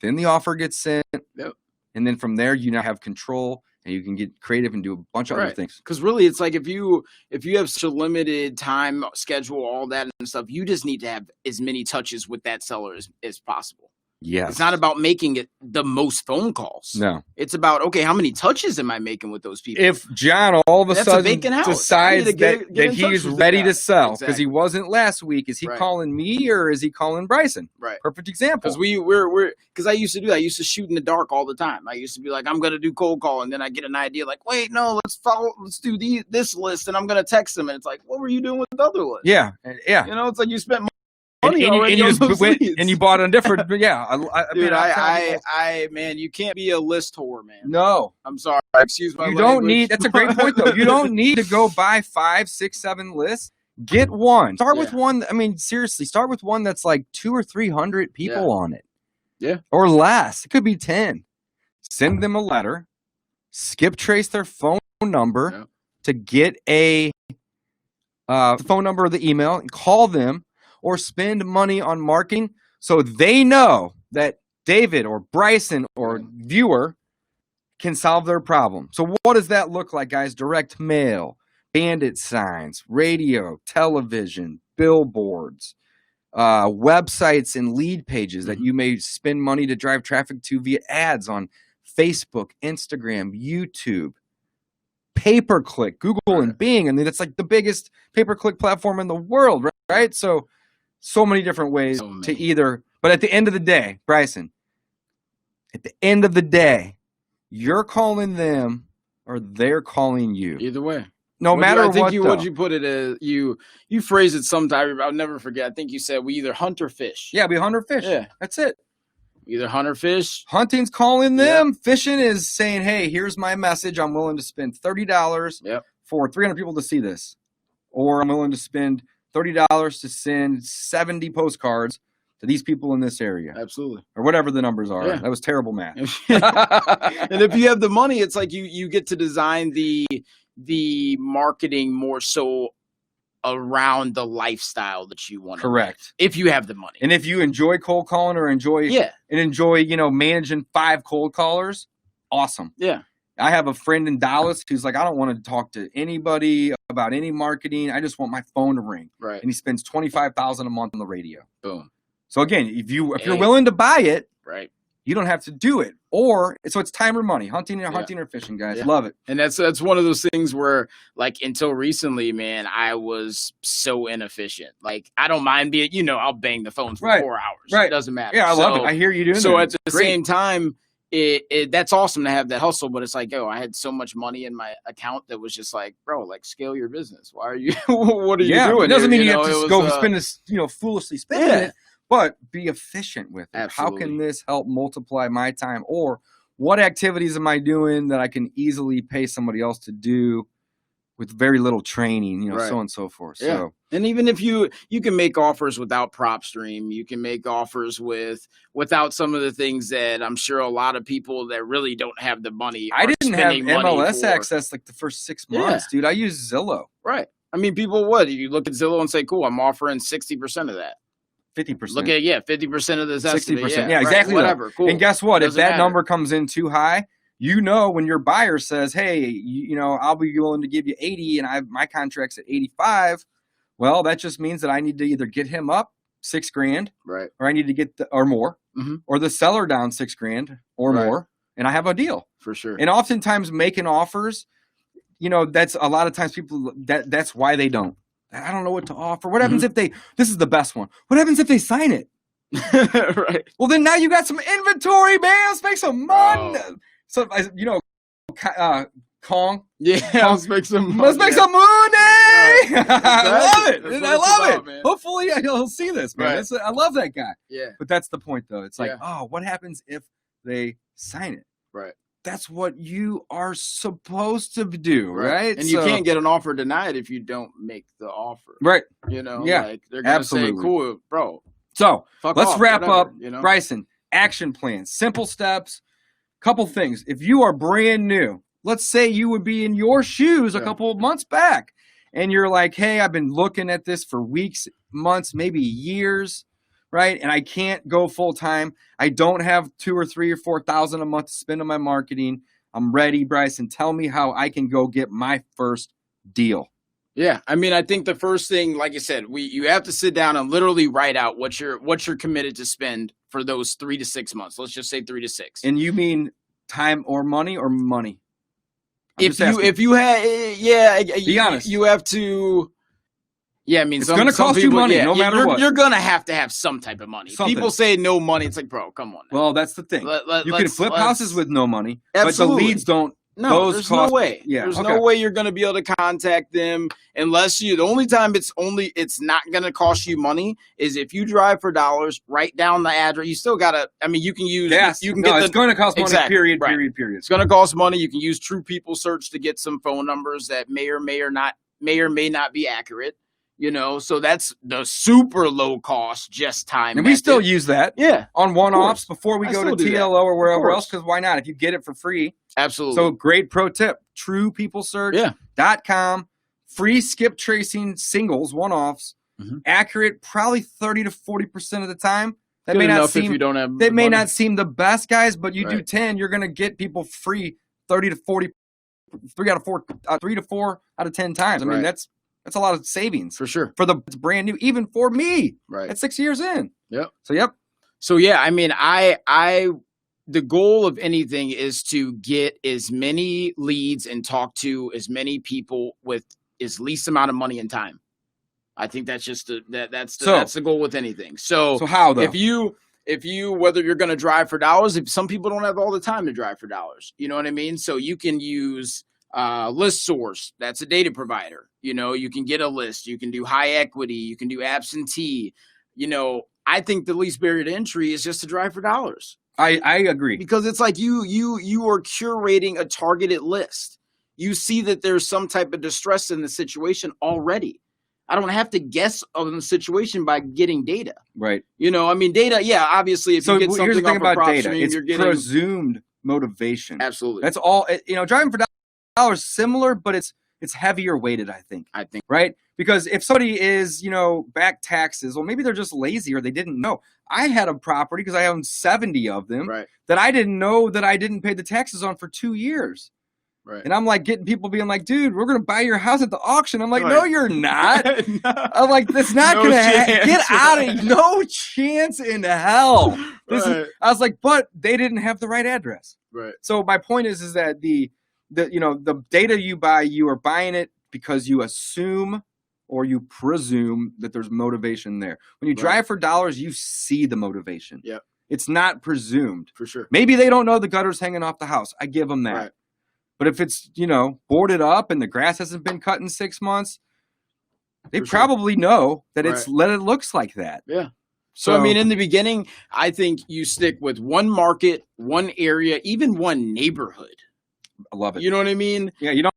Then the offer gets sent. Yep. And then from there, you now have control and you can get creative and do a bunch of other things. Because really, it's like if you have such a limited time schedule, all that and stuff, you just need to have as many touches with that seller as possible. Yes. It's not about making it the most phone calls. No. It's about, okay, how many touches am I making with those people? If John all of a sudden decides that he's ready to sell because he wasn't last week, is he calling me or is he calling Bryson? Right. Perfect example. Because because I used to do that. I used to shoot in the dark all the time. I used to be like, I'm gonna do cold call, and then I get an idea like, wait, no, let's do this list, and I'm gonna text them, and it's like, what were you doing with the other list? Yeah. Yeah. You know, it's like you spent and you just went and you bought a different, but man, you can't be a list whore, man. No, I'm sorry. Excuse my language. You don't need. That's a great point, though. You don't need to go buy 5, 6, 7 lists. Get one. Start with one. I mean, seriously, start with one that's like 200 or 300 people on it. Yeah, or less. It could be 10. Send them a letter. Skip trace their phone number to get the phone number or the email and call them. Or spend money on marketing so they know that David or Bryson or viewer can solve their problem. So what does that look like, guys? Direct mail, bandit signs, radio, television, billboards, websites and lead pages that you may spend money to drive traffic to via ads on Facebook, Instagram, YouTube, pay-per-click, Google and Bing. I mean, that's like the biggest pay-per-click platform in the world, right? So many different ways to either, but at the end of the day, Bryson, at the end of the day, you're calling them or they're calling you. Either way. No matter what. I think what you put it as, you phrase it sometime, I'll never forget. I think you said we either hunt or fish. Yeah, we hunt or fish. Yeah. That's it. Either hunt or fish. Hunting's calling them. Fishing is saying, hey, here's my message. I'm willing to spend $30 for 300 people to see this. Or I'm willing to spend $30 to send 70 postcards to these people in this area. Absolutely. Or whatever the numbers are. That was terrible math. And if you have the money, it's like you get to design the marketing more so around the lifestyle that you want. Correct. If you have the money. And if you enjoy cold calling or enjoy managing 5 cold callers, awesome. Yeah. I have a friend in Dallas who's like, I don't want to talk to anybody about any marketing. I just want my phone to ring. Right. And he spends $25,000 a month on the radio. Boom. So again, if you're willing to buy it, right, you don't have to do it. So it's time or money. Hunting or fishing, guys. Love it. And that's one of those things where, like, until recently, man, I was so inefficient. Like, I don't mind being, I'll bang the phone for 4 hours. Right. It doesn't matter. Yeah, I love it. I hear you doing that. So at the same time, that's awesome to have that hustle, but it's like, oh, I had so much money in my account that was just like, bro, like scale your business. Why are you? What are you doing? It doesn't here? mean you know, have to it go was, spend this, foolishly spending it, but be efficient with it. Absolutely. How can this help multiply my time, or what activities am I doing that I can easily pay somebody else to do with very little training, so on and so forth. Yeah. So, and even if you can make offers without prop stream, you can make offers without some of the things that I'm sure a lot of people that really don't have the money. I didn't have MLS for. access like the first 6 months, dude. I used Zillow. Right. I mean, people would. You look at Zillow and say, cool, I'm offering 60% of that. 50%. Look at 50% of this 60%. Yeah, exactly. Whatever. Cool. And guess what? Doesn't if that matter. number comes in too high, when your buyer says, hey, I'll be willing to give you 80 and my contract's at 85, well, that just means that I need to either get him up $6,000, right, or I need to get or more, or the seller down $6,000 or more, and I have a deal. For sure. And oftentimes making offers, that's a lot of times people that's why they don't. I don't know what to offer. What happens if this is the best one. What happens if they sign it? Right. Well, then now you got some inventory, man. Let's make some money. So, Kong. Yeah, let's make some money. Let's make some money. Yeah. I love it. I love it. Man. Hopefully he'll see this, man. Right. I love that guy. Yeah. But that's the point, though. It's like, what happens if they sign it? Right. That's what you are supposed to do, right? And you can't get an offer denied if you don't make the offer. Right. Like they're going to say, cool, bro. So let's wrap up, Bryson. Action plans, simple steps. Couple things. If you are brand new, let's say you would be in your shoes a couple of months back, and you're like, hey, I've been looking at this for weeks, months, maybe years, right? And I can't go full time. I don't have 2 or 3 or 4,000 a month to spend on my marketing. I'm ready, Bryson. Tell me how I can go get my first deal. Yeah, I mean, I think the first thing, like I said, you have to sit down and literally write out what you're committed to spend for those 3 to 6 months. Let's just say 3 to 6. And you mean time or money or money? If you had, be honest. You have to. Yeah, I mean, it's going to cost you money, no matter what. You're going to have some type of money. People say no money. It's like, bro, come on. Now. Well, that's the thing. You can flip houses with no money, absolutely. But the leads don't. No, there's no way. Yeah, there's no way you're going to be able to contact them unless the only time it's not going to cost you money is if you drive for dollars, write down the address. You still got to, I mean, you can use, it's going to cost money, period. It's going to cost money. You can use True People Search to get some phone numbers that may or may not be accurate. So that's the super low cost, just time. And we still use that on one-offs before we go to TLO or wherever else, because why not? If you get it for free. Absolutely. So great pro tip, truepeoplesearch.com, free skip tracing singles, one-offs, accurate probably 30 to 40% of the time. That may not seem, if you don't have they may not seem the best, guys, but you do 10, you're going to get people free 30 to 40, 3 to 4 out of 10 times. I mean, that's a lot of savings for sure. It's brand new, even for me. Right. At 6 years in. Yep. So yeah, I mean, the goal of anything is to get as many leads and talk to as many people with as least amount of money and time. I think that's just that's the goal with anything. So how though? If you whether you're going to drive for dollars, if some people don't have all the time to drive for dollars, you know what I mean? So you can use List Source. That's a data provider. You can get a list. You can do high equity. You can do absentee. I think the least barrier to entry is just to drive for dollars. I agree, because it's like you are curating a targeted list. You see that there's some type of distress in the situation already. I don't have to guess on the situation by getting data. Right. I mean, data. Yeah, obviously, if you get something here's the thing off about data, stream, it's you're getting presumed motivation. Absolutely. That's all. Driving for dollars similar, but it's heavier weighted. I think. Right. Because if somebody is, back taxes, well, maybe they're just lazy or they didn't know. I had a property because I owned 70 of them that I didn't know that I didn't pay the taxes on for 2 years. Right. And I'm like getting people being like, dude, we're going to buy your house at the auction. I'm like, no, you're not. No. I'm like, that's not going to get out of no chance in hell. I was like, but they didn't have the right address. Right. So my point is that the data you buy, you are buying it because you assume or you presume that there's motivation there. When you drive for dollars, you see the motivation. Yep. It's not presumed. For sure. Maybe they don't know the gutter's hanging off the house. I give them that. Right. But if it's, boarded up and the grass hasn't been cut in 6 months, they For sure. probably know that Right. it looks like that. Yeah. So, I mean, in the beginning, I think you stick with one market, one area, even one neighborhood. I love it. You know what I mean? Yeah, you don't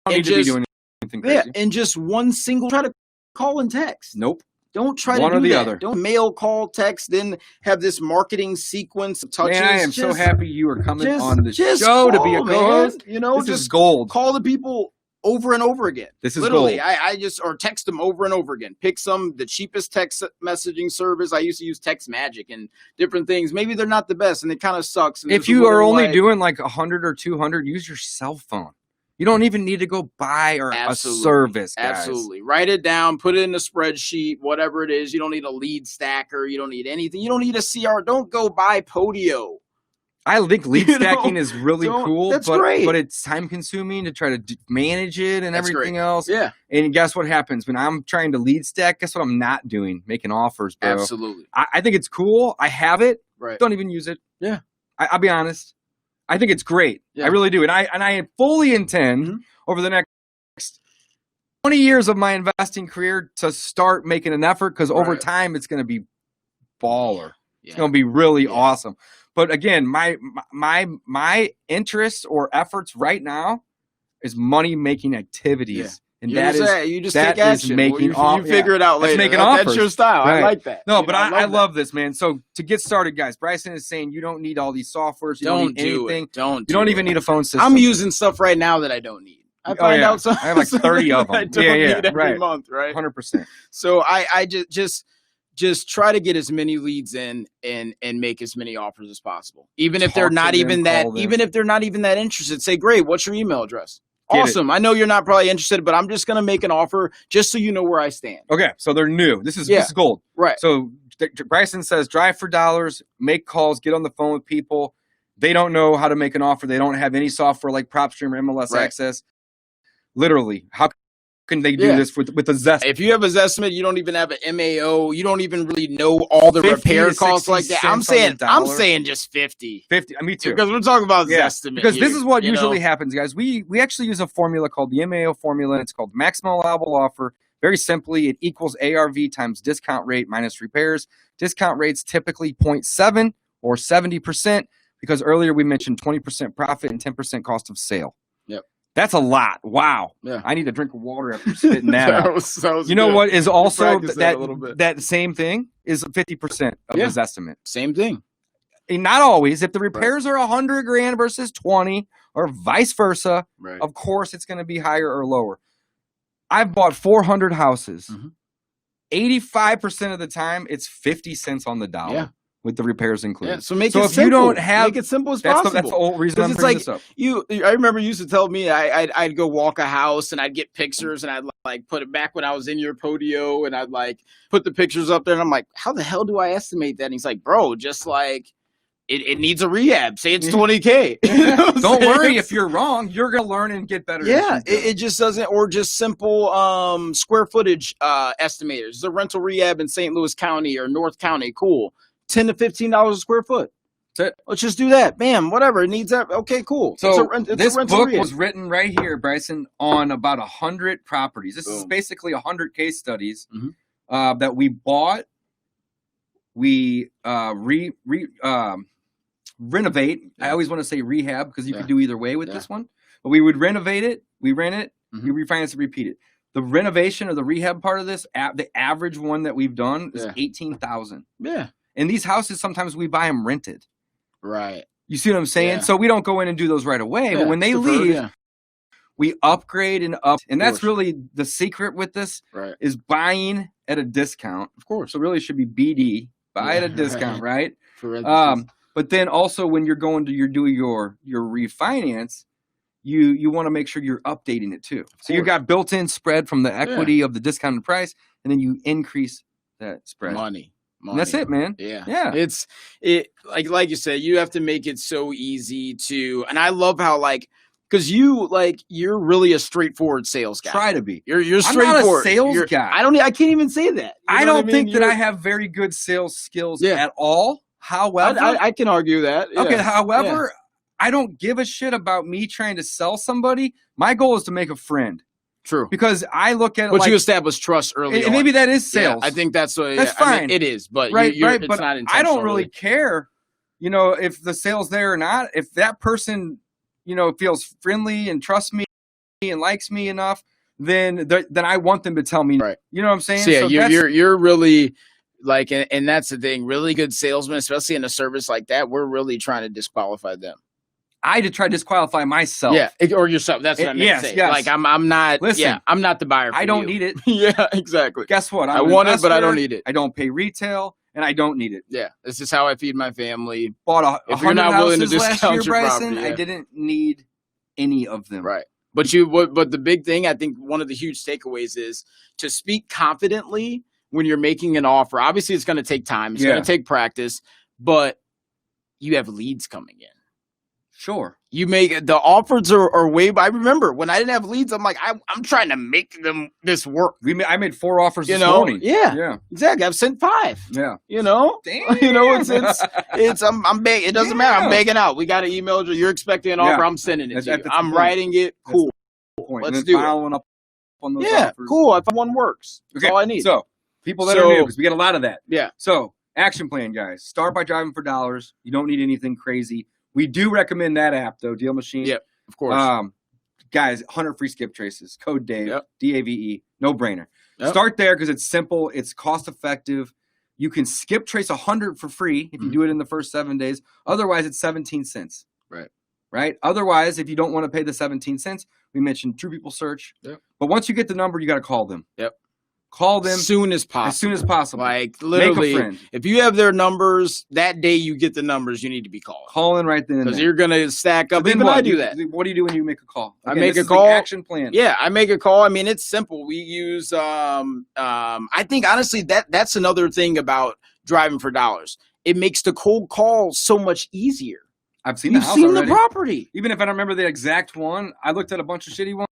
need to be doing anything crazy. Yeah, and just one single, try to call and text. Nope. Don't try one to do or the that. other. Don't mail, call, text, then have this marketing sequence of touches. Man, I am so happy you are coming on the show to be a co-host. This is gold. Call the people over and over again. This is literally gold. I just or text them over and over again. Pick the cheapest text messaging service. I used to use Text Magic and different things. Maybe they're not the best and it kind of sucks. And if you are only doing like 100 or 200, use your cell phone. You don't even need to go buy a service, guys. Absolutely. Write it down, put it in a spreadsheet, whatever it is. You don't need a lead stacker. You don't need anything. You don't need a CR. Don't go buy Podio. I think lead stacking is really cool, great. But it's time consuming to try to manage it and everything else. Yeah. And guess what happens when I'm trying to lead stack? Guess what I'm not doing? Making offers, bro. Absolutely. I think it's cool. I have it. Right. Don't even use it. Yeah. I'll be honest. I think it's great. Yeah. I really do. And I fully intend over the next 20 years of my investing career to start making an effort, because over time it's going to be baller. It's going to be really awesome. But again, my interests or efforts right now is money making activities. Yeah. And you just take action. Making you figure it out later. That's your style. Right. I like that. No, but I love this, man. So to get started, guys, Bryson is saying you don't need all these softwares. You don't need anything. You don't even need a phone system. I'm using stuff right now that I don't need. I find out I have like 30 of them. I don't need every month, right? 100%. So I just try to get as many leads in and make as many offers as possible. Even if they're not even that interested, say, great, what's your email address? Awesome. I know you're not probably interested, but I'm just going to make an offer just so you know where I stand. Okay. So they're new. This is gold. Right. So Bryson says, drive for dollars, make calls, get on the phone with people. They don't know how to make an offer. They don't have any software like PropStream or MLS Access. Literally, how can they do this with a Zestimate? If you have a Zestimate, you don't even have an MAO. You don't even really know all the repair costs like that. I'm saying just 50. 50. Me too. Because we're talking about Zestimate. Because this is what usually happens, guys. We actually use a formula called the MAO formula, and it's called maximum allowable offer. Very simply, it equals ARV times discount rate minus repairs. Discount rate's typically 0.7 or 70%, because earlier we mentioned 20% profit and 10% cost of sale. Yep. That's a lot. Wow. Yeah. I need a drink of water after spitting that out. You know what is also that same thing is 50% of his estimate. Same thing. And not always. If the repairs are $100,000 versus 20 or vice versa, of course it's going to be higher or lower. I've bought 400 houses. 85% of the time it's 50 cents on the dollar. Yeah. With the repairs included. Yeah, so if you don't have, make it simple as possible. That's the whole reason I'm bringing this up. I remember you used to tell me I'd go walk a house and I'd get pictures and I'd like put it back when I was in your Podio and I'd like put the pictures up there and I'm like, how the hell do I estimate that? And he's like, bro, just like it needs a rehab. Say it's 20K. Don't worry if you're wrong. You're gonna learn and get better. Yeah, it just doesn't, or just simple square footage estimators. The rental rehab in St. Louis County or North County, cool. $10 to $15 a square foot. That's it. Let's just do that. Bam, whatever. It needs that. Okay, cool. So this book was written right here, Bryson, on about 100 properties. This is basically 100 case studies that we bought. We renovate. I always want to say rehab because you could do either way with this one. But we would renovate it. We rent it. We refinance and repeat it. The renovation or the rehab part of this, the average one that we've done is $18,000. Yeah. And these houses, sometimes we buy them rented. Right. You see what I'm saying? Yeah. So we don't go in and do those right away. But when they leave, we upgrade and up. And that's really the secret with this is buying at a discount. Of course. So really it should be BD. Buy at a discount, right? But then also when you're going to do your refinance, you want to make sure you're updating it too. So you got built-in spread from the equity of the discounted price, and then you increase that spread. Money. And that's it, man. Yeah. It's like you said, you have to make it so easy to, and I love how because you're really a straightforward sales guy. Try to be. You're straightforward. I'm not a sales guy. I can't even say that. I don't think that I have very good sales skills at all. However, I can argue that. Yeah. Okay. However, I don't give a shit about me trying to sell somebody. My goal is to make a friend. True. Because I look at it but like, you establish trust early on. Maybe that is sales. Yeah, I think that's what. That's fine. I mean, it is, but right. it's but not intentional. I don't really care, if the sale's there or not. If that person, feels friendly and trusts me and likes me enough, then I want them to tell me. Right. You know what I'm saying? So yeah, you're really like, and that's the thing. Really good salesmen, especially in a service like that, we're really trying to disqualify them. I to try to disqualify myself. Yeah, or yourself. That's what I meant to say. Yes. Like I'm not. Listen, yeah, I'm not the buyer. I don't need it. Yeah, exactly. Guess what? I want it, but I don't need it. I don't pay retail, and I don't need it. Yeah, this is how I feed my family. Bought if you're not willing to last year, discount your Bryson, property, I didn't need any of them. Right. But the big thing, I think one of the huge takeaways is to speak confidently when you're making an offer. Obviously, it's going to take time. It's going to take practice, but you have leads coming in. Sure. You make the offers are way. I remember when I didn't have leads, I'm like, I'm trying to make this work. I made 4 offers this morning. Yeah, exactly. I've sent 5. Yeah, Damn. It's I'm begging. It doesn't matter. I'm begging out. We got an email. You're expecting an offer. I'm sending it to you. I'm writing it. Cool. Let's do it. Up on those offers. Cool. If one works, that's all I need. So people that are new, because we get a lot of that. Yeah. So action plan, guys. Start by driving for dollars. You don't need anything crazy. We do recommend that app, though, Deal Machine. Yep, of course. Guys, 100 free skip traces. Code Dave, DAVE, no brainer. Yep. Start there because it's simple. It's cost effective. You can skip trace 100 for free if you do it in the first 7 days. Otherwise, it's 17 cents. Right? Otherwise, if you don't want to pay the 17 cents, we mentioned True People Search. Yep. But once you get the number, you got to call them. Yep. Call them as soon as possible. As soon as possible. Like literally, make a friend. If you have their numbers that day, you get the numbers. You need to be calling. Calling right then, because you're gonna stack up. So even I do that. What do you do when you make a call? I make a call. Action plan. Yeah, I make a call. I mean, it's simple. We use. I think honestly that's another thing about driving for dollars. It makes the cold call so much easier. I've seen You've seen the property. Even if I don't remember the exact one, I looked at a bunch of shitty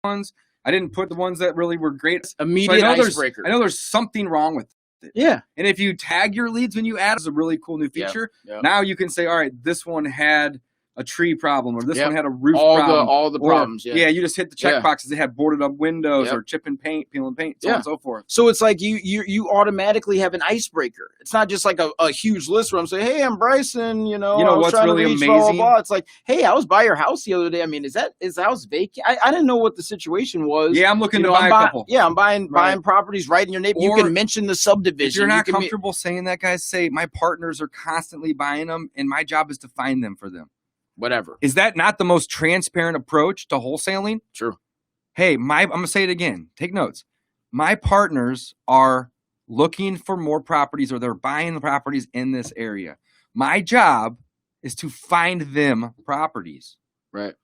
ones. I didn't put the ones that really were great. Immediate icebreaker. I know there's something wrong with it. Yeah. And if you tag your leads when you add, it's a really cool new feature. Yep. Now you can say, all right, this one had a tree problem, or this one had a roof problem. All the problems. Yeah, you just hit the check boxes. They had boarded up windows or chipping paint, peeling paint, so on and so forth. So it's like you automatically have an icebreaker. It's not just like a huge list where I'm saying, hey, I'm Bryson, I was what's really amazing? Blah, blah, blah. It's like, hey, I was by your house the other day. I mean, is the house vacant? I didn't know what the situation was. Yeah, I'm looking to buy a couple. Yeah, I'm buying properties right in your neighborhood. You can mention the subdivision. If you're not comfortable saying that, guys, say my partners are constantly buying them, and my job is to find them for them. Whatever. Is that not the most transparent approach to wholesaling? True. Hey, I'm going to say it again. Take notes. My partners are looking for more properties, or they're buying the properties in this area. My job is to find them properties. Right.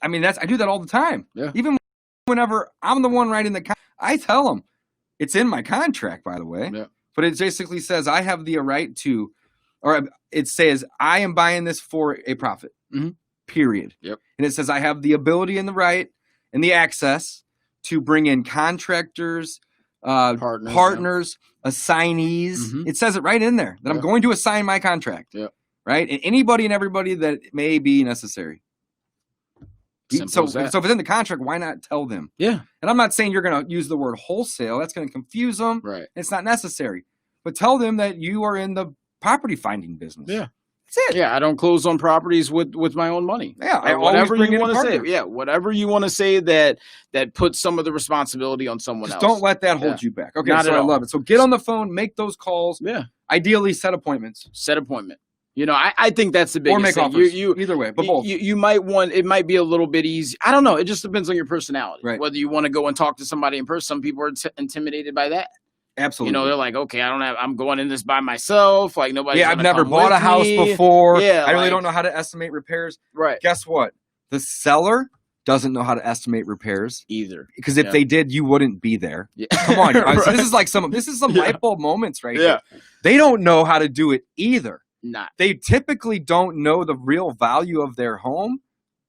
I mean, I do that all the time. Yeah. Even whenever I'm the one writing I tell them, it's in my contract, by the way. Yeah. But it basically says I have the right to, or it says I am buying this for a profit, period. Yep. And it says I have the ability and the right and the access to bring in contractors, partners, assignees. It says it right in there that I'm going to assign my contract. Yep. Right? And anybody and everybody that may be necessary. So if it's in the contract, why not tell them? Yeah. And I'm not saying you're going to use the word wholesale. That's going to confuse them. Right. It's not necessary. But tell them that you are in the property finding business. Yeah. That's it. Yeah, I don't close on properties with my own money. Yeah, whatever you want to say. Yeah, whatever you want to say that puts some of the responsibility on someone else. Don't let that hold you back. Okay, Not at all. I love it. So get on the phone, make those calls. Yeah. Ideally, set appointments. Set appointment. I think that's the biggest or make thing. Offers. Either way, but both. You might it might be a little bit easy. I don't know. It just depends on your personality. Right. Whether you want to go and talk to somebody in person. Some people are intimidated by that. Absolutely. They're like, okay, I'm going in this by myself. Like nobody. Yeah, I've never bought a house before. Yeah, I really don't know how to estimate repairs. Right. Guess what? The seller doesn't know how to estimate repairs either. Because if they did, you wouldn't be there. Yeah. Come on, guys. Right. This is some light bulb moments right here. They don't know how to do it either. Not. They typically don't know the real value of their home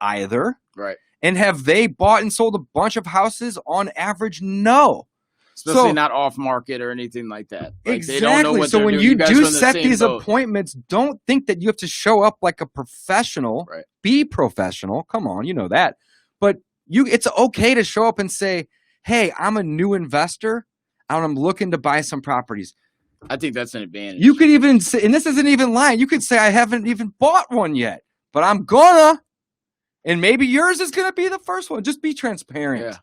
either. Right. And have they bought and sold a bunch of houses on average? No. especially not off market or anything like that. Like, exactly. They don't know what so they're when doing. you guys do are in the set same these boat. appointments, don't think that you have to show up like a professional. Right. Be professional. Come on, you know that. But it's okay to show up and say, hey, I'm a new investor and I'm looking to buy some properties. I think that's an advantage. You could even say, and this isn't even lying, you could say, I haven't even bought one yet, but I'm gonna. And maybe yours is going to be the first one. Just be transparent. Yeah.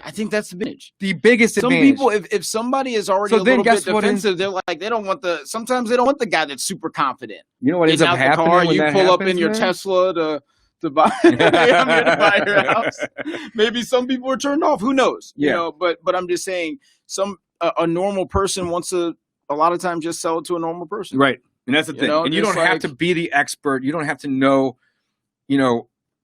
I think that's the advantage. The biggest advantage. Some people, if somebody is already a little bit defensive, they're like, they don't want sometimes they don't want the guy that's super confident. You know what ends up happening car, when you that pull happens, up in your man? Tesla to buy. I'm here to buy your house. Maybe some people are turned off. Who knows? Yeah. You know, but I'm just saying, a normal person wants to a lot of times just sell it to a normal person. Right. And that's the thing. And you don't have to be the expert. You don't have to know,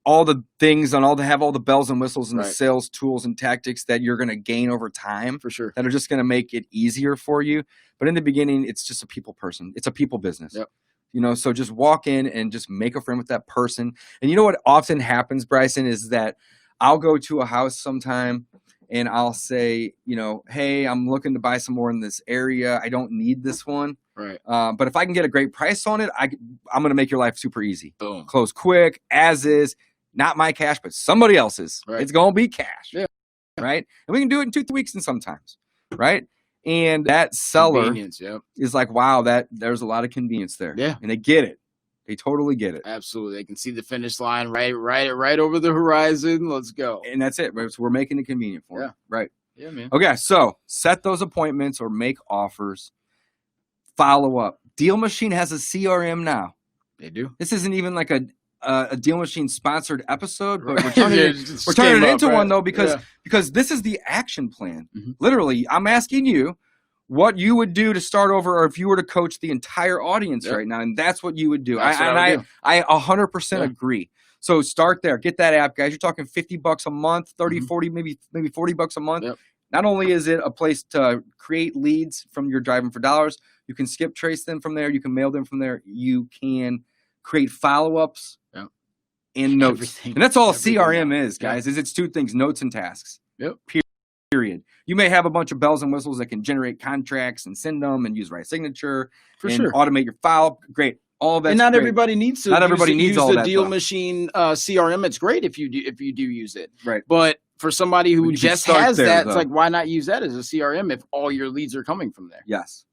all the things and have all the bells and whistles and the sales tools and tactics that you're going to gain over time. For sure. That are just going to make it easier for you. But in the beginning, it's just a people person. It's a people business. Yep. So just walk in and just make a friend with that person. And you know what often happens, Bryson, is that I'll go to a house sometime and I'll say, hey, I'm looking to buy some more in this area. I don't need this one. Right. But if I can get a great price on it, I'm going to make your life super easy. Boom. Close quick, as is. Not my cash, but somebody else's. Right. It's going to be cash. Yeah. Right. And we can do it in 2 weeks and sometimes. Right. And that seller is like, wow, there's a lot of convenience there. Yeah. And they get it. They totally get it. Absolutely. They can see the finish line right over the horizon. Let's go. And that's it. So we're making it convenient for them. Right. Yeah, man. Okay. So set those appointments or make offers. Follow up. Deal Machine has a CRM now. They do. This isn't even like a Deal Machine sponsored episode, but we're turning it into one though, because this is the action plan. Mm-hmm. Literally, I'm asking you what you would do to start over, or if you were to coach the entire audience right now, and that's what you would do. I 100% agree. So start there. Get that app, guys. You're talking $50 a month, 30, 40, maybe $40 a month. Yep. Not only is it a place to create leads from your Driving for Dollars, you can skip trace them from there. You can mail them from there. You can create follow-ups and notes. Everything. And that's all a CRM is, guys, is it's two things, notes and tasks. Yep. Period. You may have a bunch of bells and whistles that can generate contracts and send them and use right signature automate your file. Great. All of that. And not everybody needs to. Not everybody needs all the that Deal stuff. Machine CRM. It's great if you do use it. Right. But for somebody who just has that, it's like, why not use that as a CRM if all your leads are coming from there? Yes.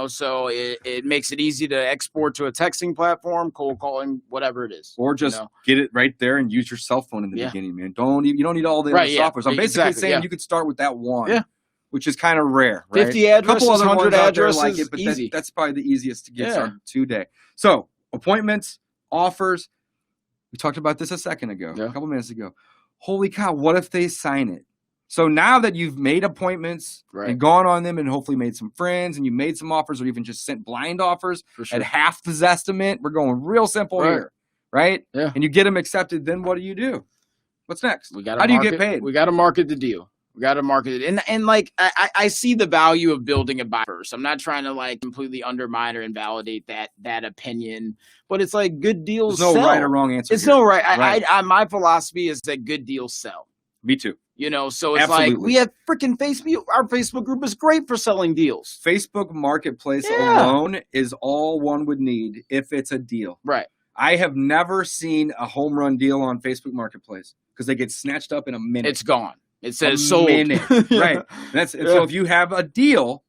So it makes it easy to export to a texting platform, cold calling, whatever it is. Or just get it right there and use your cell phone in the beginning, man. You don't need all the other software. So I'm basically saying you could start with that one, which is kind of rare, right? 50 addresses, 100 addresses, but easy. That's probably the easiest to get started today. So appointments, offers. We talked about this a second ago, a couple minutes ago. Holy cow, what if they sign it? So now that you've made appointments and gone on them and hopefully made some friends and you made some offers or even just sent blind offers at half the estimate, we're going real simple here, right? Yeah. And you get them accepted, then what do? What's next? How do you get paid? We got to market the deal. We got to market it. And like, I see the value of building a buy first. I'm not trying to like completely undermine or invalidate that opinion, but it's like good deals There's no sell. right or wrong answer. It's no right. My philosophy is that good deals sell. Me too. So it's like we have freaking Facebook. Our Facebook group is great for selling deals. Facebook Marketplace alone is all one would need if it's a deal. Right. I have never seen a home run deal on Facebook Marketplace because they get snatched up in a minute. It's gone. It says sold. Right. So if you have a deal,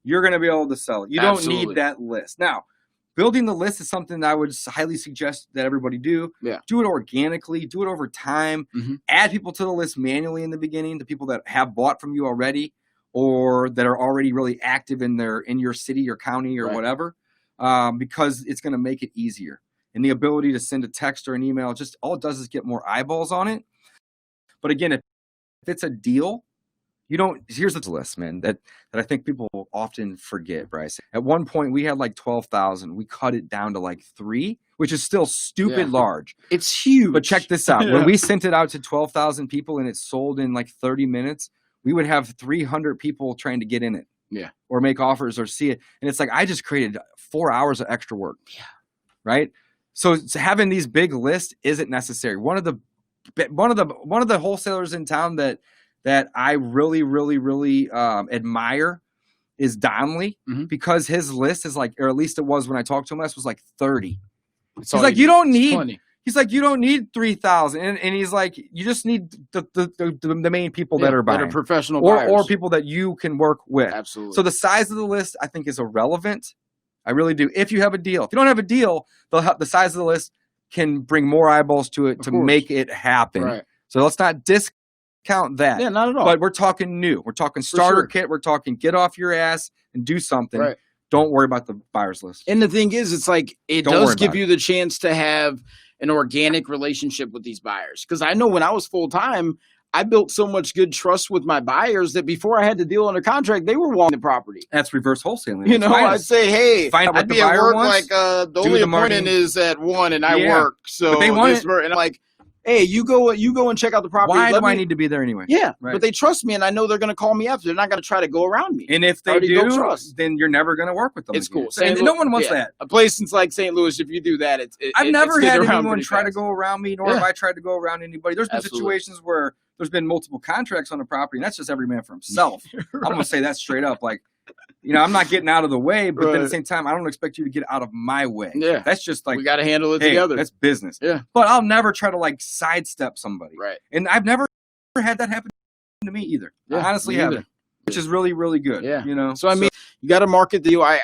you're going to be able to sell it. You don't need that list. Now, building the list is something that I would highly suggest that everybody do. Yeah. Do it organically. Do it over time. Mm-hmm. Add people to the list manually in the beginning, the people that have bought from you already or that are already really active in your city or county or whatever, because it's going to make it easier. And the ability to send a text or an email, just all it does is get more eyeballs on it. But again, if it's a deal, here's the list, man, that I think people often forget, Bryce. At one point, we had like 12,000. We cut it down to like 3, which is still stupid large. It's huge. But check this out. When we sent it out to 12,000 people and it sold in like 30 minutes, we would have 300 people trying to get in it. Yeah. Or make offers or see it. And it's like, I just created 4 hours of extra work. Yeah. Right? So having these big lists isn't necessary. One of the wholesalers in town that that I really, really, really admire is Donnelly, because his list is like, or at least it was when I talked to him last, was like 30. He's like, you don't need. He's like, you don't need 3,000, and he's like, you just need the main people that are buying, that are professional or buyers. people that you can work with. Absolutely. So the size of the list, I think, is irrelevant. I really do. If you have a deal, if you don't have a deal, the size of the list can bring more eyeballs to it to make it happen. Right. So let's not discount that. Yeah, not at all. But we're talking new. We're talking starter kit. We're talking get off your ass and do something. Right. Don't worry about the buyers list. And the thing is, it's like it does give you the chance to have an organic relationship with these buyers. Because I know when I was full time, I built so much good trust with my buyers that before I had the deal under contract, they were walking the property. That's reverse wholesaling. You know, I'd say, hey, I'd be at work wants, like the only appointment is at 1 and I work. So but they want it. And I'm like, hey, you go and check out the property. Why do I need to be there anyway? Yeah, but they trust me, and I know they're going to call me after. They're not going to try to go around me. And if they do, then you're never going to work with them. It's cool. And no one wants that. A place like St. Louis, if you do that, I've never had anyone try to go around me, nor have I tried to go around anybody. There's been situations where there's been multiple contracts on a property, and that's just every man for himself. I'm going to say that straight up. Like, you know, I'm not getting out of the way, but at the same time, I don't expect you to get out of my way. Yeah. That's just like, we got to handle it together. That's business. Yeah. But I'll never try to like sidestep somebody. Right. And I've never had that happen to me either. I honestly haven't, which is really, really good. Yeah. You know, so I mean, you got to market the deal. I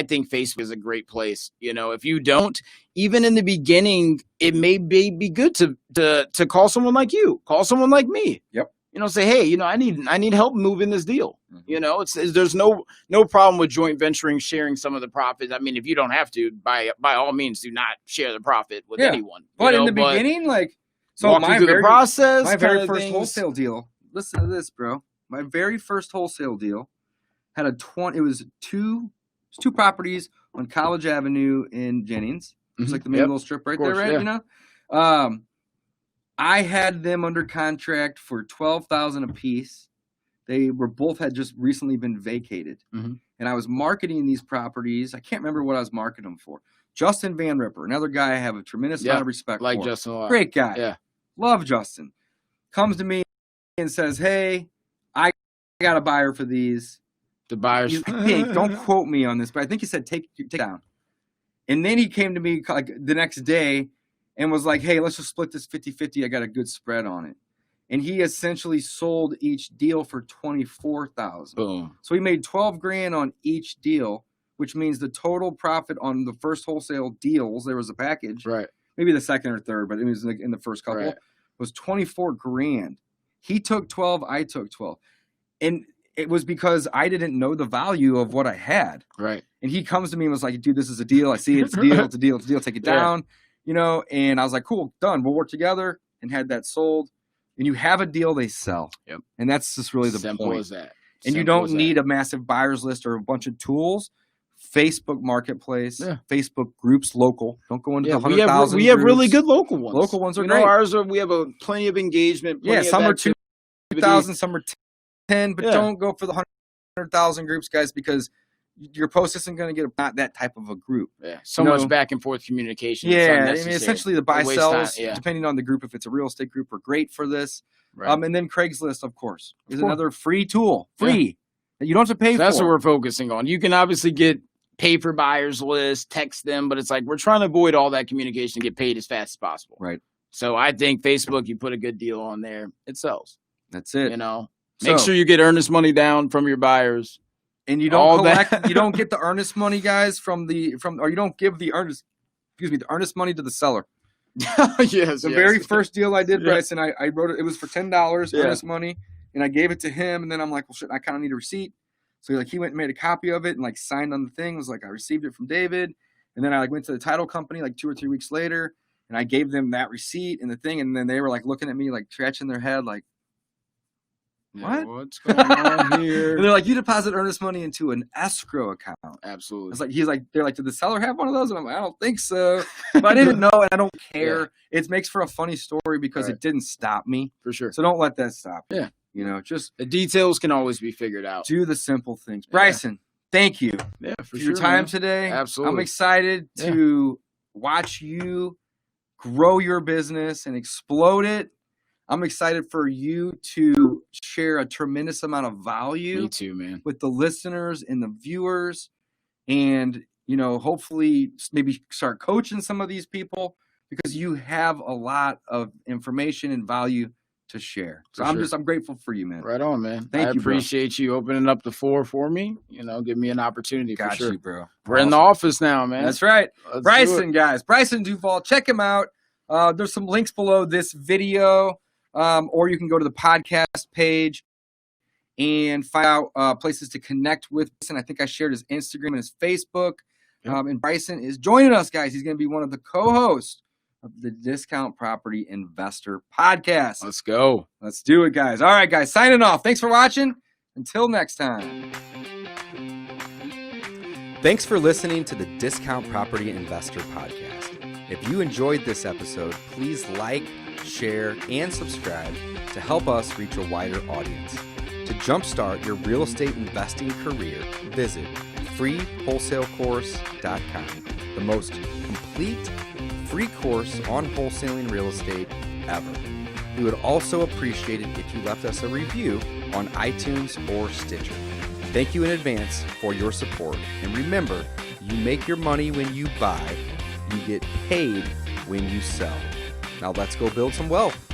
think Facebook is a great place. You know, if you don't, even in the beginning, it may be good to call someone like you, call someone like me. Yep. You know, say, hey, you know, I need help moving this deal. You know, there's no problem with joint venturing, sharing some of the profits. I mean, if you don't have to, by all means, do not share the profit with anyone. But in the beginning, like, so my very process, my very first wholesale deal. Listen to this, bro. My very first wholesale deal had it was two properties on College Avenue in Jennings. It's like the main little strip right there, right? Yeah. You know, I had them under contract for $12,000 a piece. They were both had just recently been vacated, and I was marketing these properties. I can't remember what I was marketing them for. Justin Van Ripper, another guy I have a tremendous amount of respect for. Justin a lot. Great guy. Yeah, love Justin. Comes to me and says, "Hey, I got a buyer for these." The buyers. Don't quote me on this, but I think he said take down. And then he came to me like the next day and was like, hey, let's just split this 50-50. I got a good spread on it. And he essentially sold each deal for $24,000. Boom. So he made $12,000 on each deal, which means the total profit on the first wholesale deals, there was a package, right? Maybe the second or third, but it was in the first couple, was $24,000. He took 12, I took 12. And it was because I didn't know the value of what I had. Right. And he comes to me and was like, dude, this is a deal. I see it. It's a deal. It's a deal. It's a deal. Take it down. You know, and I was like, cool, done. We'll work together, and had that sold. And you have a deal, they sell. Yep. And that's just really the Simple point. As that. And you don't need a massive buyer's list or a bunch of tools. Facebook Marketplace, Facebook groups, local. Don't go into the 100,000. We have really good local ones. Local ones are great. Ours are. We have plenty of engagement. Some are 2,000, some are 10, but don't go for the 100,000 groups, guys, because your post isn't going to get not that type of a group. Yeah, so much back and forth communication. Yeah, I mean, essentially the buy sells, depending on the group. If it's a real estate group, are great for this. Right. And then Craigslist, of course, is another free tool, that you don't have to pay for. That's what we're focusing on. You can obviously get pay for buyers list, text them, but it's like we're trying to avoid all that communication and get paid as fast as possible. Right. So I think Facebook, you put a good deal on there, it sells. That's it. You know, make sure you get earnest money down from your buyers. And you don't you don't get the earnest money, guys, or you don't give the earnest money to the seller. The very first deal I did, Bryson, I wrote it. It was for $10 earnest money, and I gave it to him. And then I'm like, well, shit, I kind of need a receipt. So he went and made a copy of it and like signed on the thing. Was like, I received it from David. And then I went to the title company like 2 or 3 weeks later, and I gave them that receipt and the thing. And then they were like looking at me, like scratching their head, like, what? What's going on here? And they're like, you deposit earnest money into an escrow account. Absolutely. It's they're like, did the seller have one of those? And I'm like, I don't think so. But I didn't know, and I don't care. Yeah. It makes for a funny story because it didn't stop me. For sure. So don't let that stop you. Yeah. You know, just the details can always be figured out. Do the simple things. Bryson, thank you for your time today. Absolutely. I'm excited to watch you grow your business and explode it. I'm excited for you to share a tremendous amount of value. Me too, man. With the listeners and the viewers, and hopefully maybe start coaching some of these people, because you have a lot of information and value to share. So I'm grateful for you, man. Right on, man. Thank you, bro. I appreciate you opening up the floor for me. Give me an opportunity. Got for sure. you, bro. We're in the office now, man. That's right. Let's Bryson, guys. Brysan Duval. Check him out. There's some links below this video, or you can go to the podcast page and find out places to connect with Bryson. I think I shared his Instagram and his Facebook. And Bryson is joining us, guys. He's going to be one of the co-hosts of the Discount Property Investor Podcast. Let's go. Let's do it, guys. All right, guys. Signing off. Thanks for watching. Until next time. Thanks for listening to the Discount Property Investor Podcast. If you enjoyed this episode, please like, share, and subscribe to help us reach a wider audience. To jumpstart your real estate investing career, visit freewholesalecourse.com, the most complete free course on wholesaling real estate ever. We would also appreciate it if you left us a review on iTunes or Stitcher. Thank you in advance for your support. And remember, you make your money when you buy, you get paid when you sell. Now let's go build some wealth.